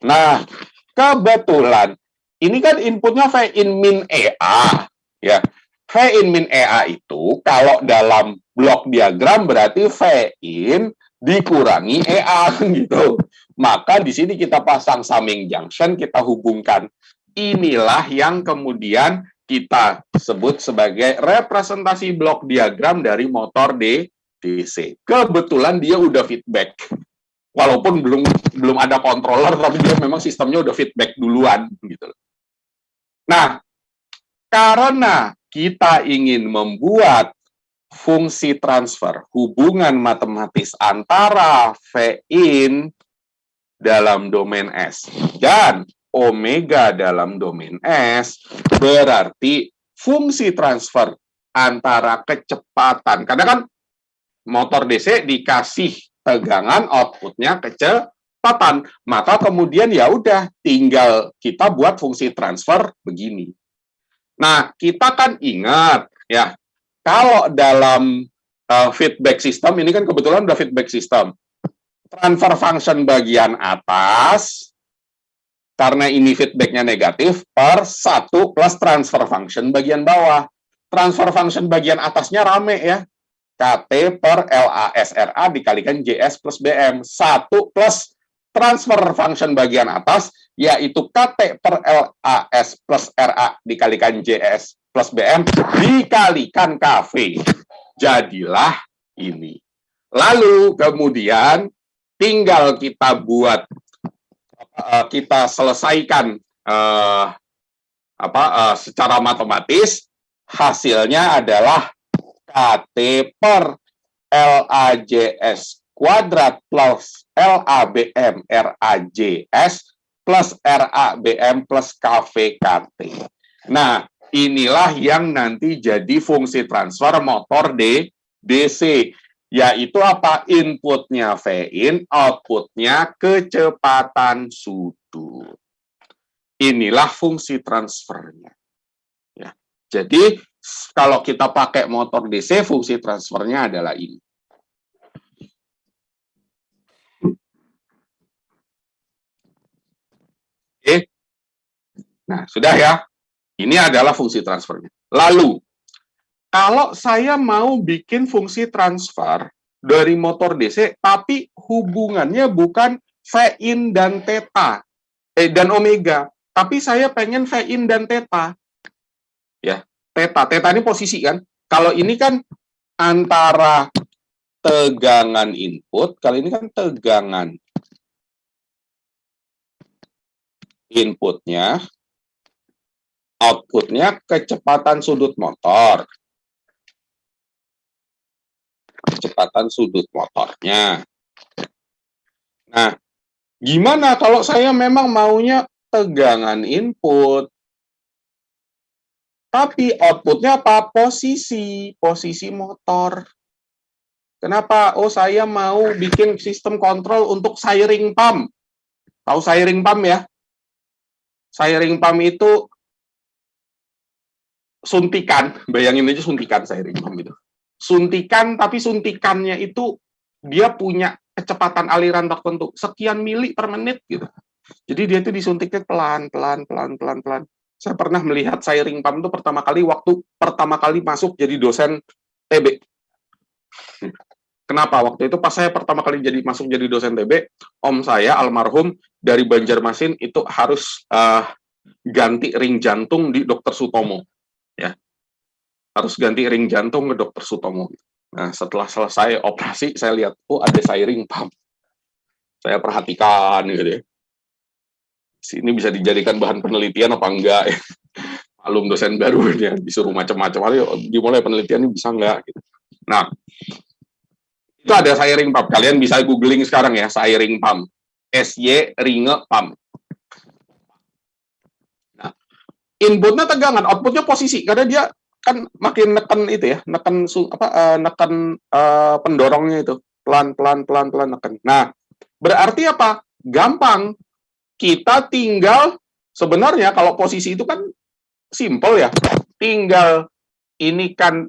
S1: Nah, kebetulan ini kan inputnya V in min EA, ya. V in min EA itu kalau dalam blok diagram berarti V in dikurangi EA gitu. Maka di sini kita pasang summing junction, kita hubungkan. Inilah yang kemudian kita sebut sebagai representasi blok diagram dari motor DC. Kebetulan dia udah feedback. Walaupun belum ada controller, tapi dia memang sistemnya udah feedback duluan gitu. Nah, karena kita ingin membuat fungsi transfer, hubungan matematis antara V in dalam domain S dan omega dalam domain S, berarti fungsi transfer antara kecepatan, karena kan motor DC dikasih tegangan, outputnya kecepatan, maka kemudian ya udah tinggal kita buat fungsi transfer begini. Nah, kita kan ingat ya, kalau dalam feedback system, ini kan kebetulan udah feedback system, transfer function bagian atas, karena ini feedbacknya negatif, per 1 plus transfer function bagian bawah. Transfer function bagian atasnya rame ya, KT per LASRA dikalikan JS plus BM. 1 plus transfer function bagian atas, yaitu KT per LAS plus RA dikalikan JS plus BM, dikalikan KV. Jadilah ini. Lalu kemudian tinggal kita buat, kita selesaikan secara matematis, hasilnya adalah KT per LAJS kuadrat plus LABM RAJS plus RABM plus KVKT. Nah, inilah yang nanti jadi fungsi transfer motor DC, yaitu apa? Inputnya V in, outputnya kecepatan sudut. Inilah fungsi transfernya. Ya. Jadi, kalau kita pakai motor DC, fungsi transfernya adalah ini. Oke. Nah, sudah ya. Ini adalah fungsi transfernya. Lalu, kalau saya mau bikin fungsi transfer dari motor DC, tapi hubungannya bukan V in dan theta, dan omega, tapi saya pengen V in dan theta. Ya. Theta ini posisi kan. Kalau ini kan antara tegangan input, kalau ini kan tegangan inputnya, outputnya kecepatan sudut motor. Kecepatan sudut motornya. Nah, gimana kalau saya memang maunya tegangan input, tapi outputnya apa? Posisi motor. Kenapa? Oh, saya mau bikin sistem kontrol untuk siring pump. Tahu siring pump ya? Siring pump itu suntikan, bayangin aja suntikan siring pump itu. Suntikan, tapi suntikannya itu dia punya kecepatan aliran tertentu, sekian mili per menit gitu. Jadi dia itu disuntiknya pelan. Saya pernah melihat siring pump itu pertama kali masuk jadi dosen TB. Kenapa? Waktu itu pas saya pertama kali masuk jadi dosen TB, om saya almarhum dari Banjarmasin itu harus ganti ring jantung di Dokter Sutomo, ya. Harus ganti ring jantung ke Dokter Sutomo. Nah, setelah selesai operasi, saya lihat, oh ada siring pump. Saya perhatikan gitu ya. Ini bisa dijadikan bahan penelitian apa enggak ya. Alum dosen baru ya, disuruh macam-macam, ayo dimulai penelitian ini bisa enggak gitu. Nah, itu ada siring pump. Kalian bisa googling sekarang ya, siring pump. SY ringe pump. Nah, inputnya tegangan, outputnya posisi, karena dia kan makin neken itu ya, neken pendorongnya itu pelan neken. Nah, berarti apa? Gampang. Kita tinggal sebenarnya kalau posisi itu kan simple ya. Tinggal ini kan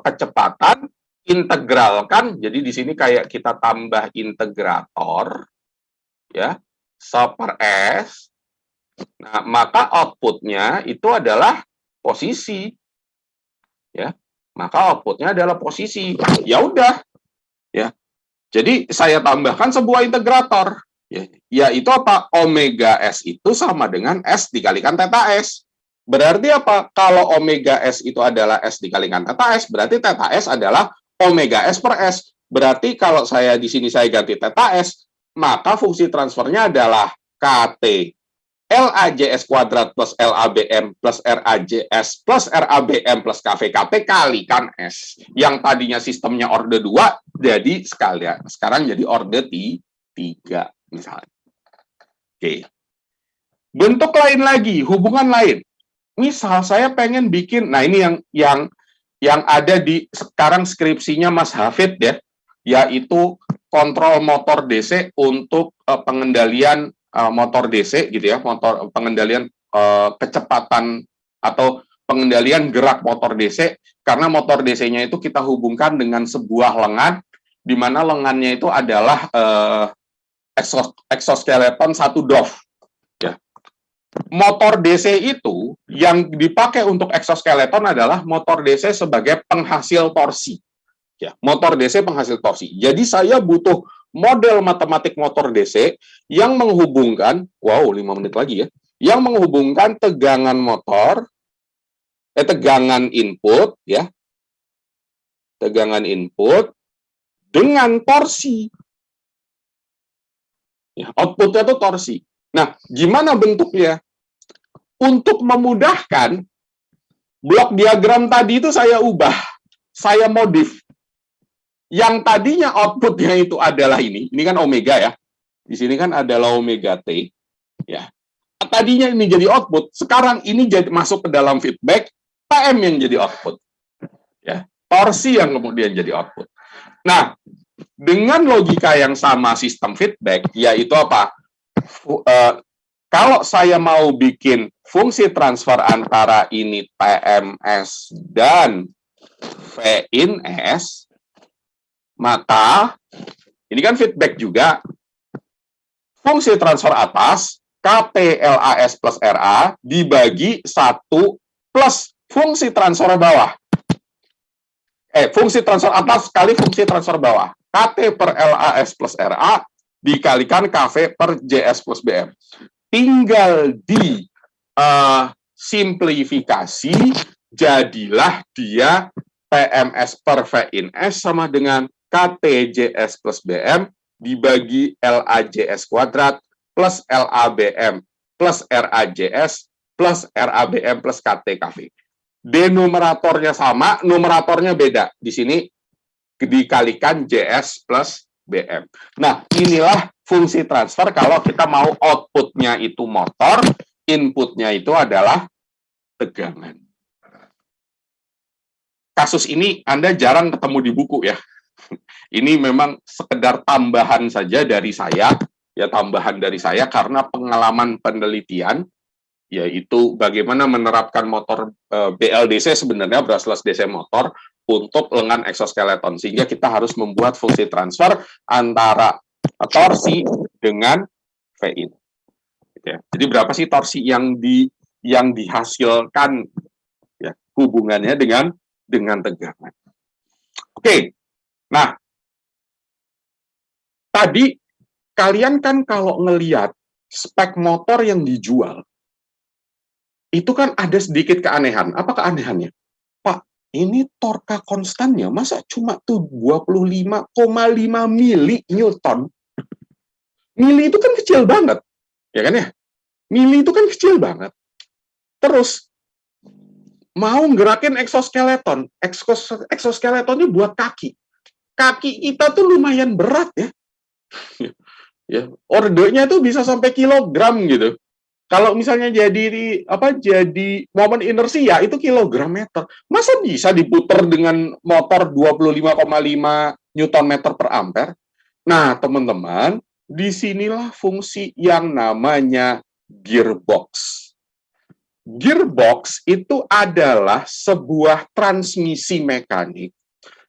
S1: kecepatan integralkan. Jadi di sini kayak kita tambah integrator ya, 1/s. Nah, maka outputnya itu adalah posisi. Ya, maka outputnya adalah posisi. Ya udah, ya. Jadi saya tambahkan sebuah integrator, ya, yaitu apa? Omega S itu sama dengan S dikalikan theta S. Berarti apa? Kalau omega S itu adalah S dikalikan theta S, berarti theta S adalah omega S per S. Berarti kalau saya di sini saya ganti theta S, maka fungsi transfernya adalah KT LAJS kuadrat plus LABM plus RAJS plus RABM plus KVKT kalikan S. Yang tadinya sistemnya orde 2, jadi sekarang jadi orde 3 misalnya. Oke. Bentuk lain lagi, hubungan lain. Misal saya pengen bikin, nah ini yang ada di sekarang skripsinya Mas Hafid ya, yaitu kontrol motor DC untuk pengendalian motor DC gitu ya, pengendalian kecepatan atau pengendalian gerak motor DC, karena motor DC-nya itu kita hubungkan dengan sebuah lengan, di mana lengannya itu adalah exoskeleton 1 DOF. Ya. Motor DC itu yang dipakai untuk exoskeleton adalah motor DC sebagai penghasil torsi. Ya, motor DC penghasil torsi. Jadi saya butuh model matematik motor DC yang menghubungkan, 5 menit lagi ya, yang menghubungkan tegangan motor, tegangan input ya, tegangan input dengan torsi. Ya, outputnya itu torsi. Nah, gimana bentuknya? Untuk memudahkan, blok diagram tadi itu saya ubah, saya modif. Yang tadinya outputnya itu adalah ini kan omega ya. Di sini kan adalah omega T. Ya. Tadinya ini jadi output, sekarang ini jadi masuk ke dalam feedback, PM yang jadi output. Ya. Torsi yang kemudian jadi output. Nah, dengan logika yang sama sistem feedback, yaitu apa? Kalau saya mau bikin fungsi transfer antara ini TMS dan VIN-S, maka ini kan feedback juga. Fungsi transfer atas KTLAS plus RA dibagi 1 plus fungsi transfer bawah. Fungsi transfer atas kali fungsi transfer bawah. KT per LAS plus RA dikalikan KV per JS plus BM. Tinggal di simplifikasi, jadilah dia TMS per VIN-S sama dengan KTJS plus BM dibagi LAJS kuadrat plus LABM plus RAJS plus RABM plus KTKV. Denumeratornya sama, numeratornya beda. Di sini dikalikan JS plus BM. Nah, inilah fungsi transfer kalau kita mau outputnya itu motor, inputnya itu adalah tegangan. Kasus ini Anda jarang ketemu di buku ya. Ini memang sekedar tambahan saja dari saya, ya tambahan dari saya karena pengalaman penelitian, yaitu bagaimana menerapkan motor BLDC sebenarnya brushless DC motor untuk lengan exoskeleton, sehingga kita harus membuat fungsi transfer antara torsi dengan VIN. Ya. Jadi berapa sih torsi yang dihasilkan, ya, hubungannya dengan tegangan. Oke, nah tadi kalian kan kalau ngelihat spek motor yang dijual, itu kan ada sedikit keanehan. Apa keanehannya? Pak, ini torka konstannya masa cuma tuh 25,5 mili Newton? Mili itu kan kecil banget, ya kan ya? Mili itu kan kecil banget. Terus mau gerakin exoskeleton, exoskeletonnya buat kaki. Kaki kita tuh lumayan berat ya. Ya, ordernya tuh bisa sampai kilogram gitu. Kalau misalnya jadi momen inersia itu kilogram meter. Masa bisa diputar dengan motor 25,5 Newton meter per ampere? Nah, teman-teman, disinilah fungsi yang namanya gearbox. Gearbox itu adalah sebuah transmisi mekanik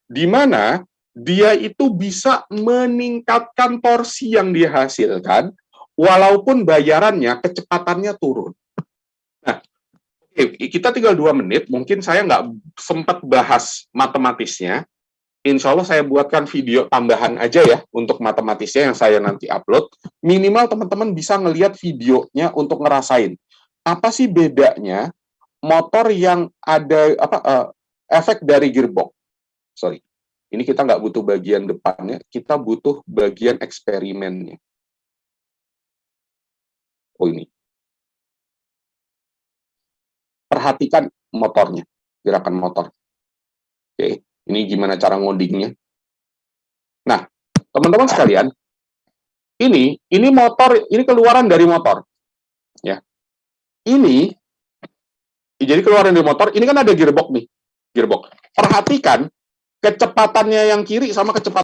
S1: di mana dia itu bisa meningkatkan torsi yang dihasilkan walaupun bayarannya kecepatannya turun. Nah, kita tinggal 2 menit, mungkin saya nggak sempat bahas matematisnya. Insya Allah saya buatkan video tambahan aja ya untuk matematisnya yang saya nanti upload. Minimal teman-teman bisa ngelihat videonya untuk ngerasain apa sih bedanya motor yang ada efek dari gearbox. Sorry, ini kita nggak butuh bagian depannya, kita butuh bagian eksperimennya. Oh ini. Perhatikan motornya, gerakan motor. Oke, ini gimana cara ngodingnya. Nah, teman-teman sekalian, ini motor, ini keluaran dari motor. Ya. Ini, jadi keluaran dari motor, ini kan ada gearbox nih. Gearbox. Perhatikan, kecepatannya yang kiri sama kecepatan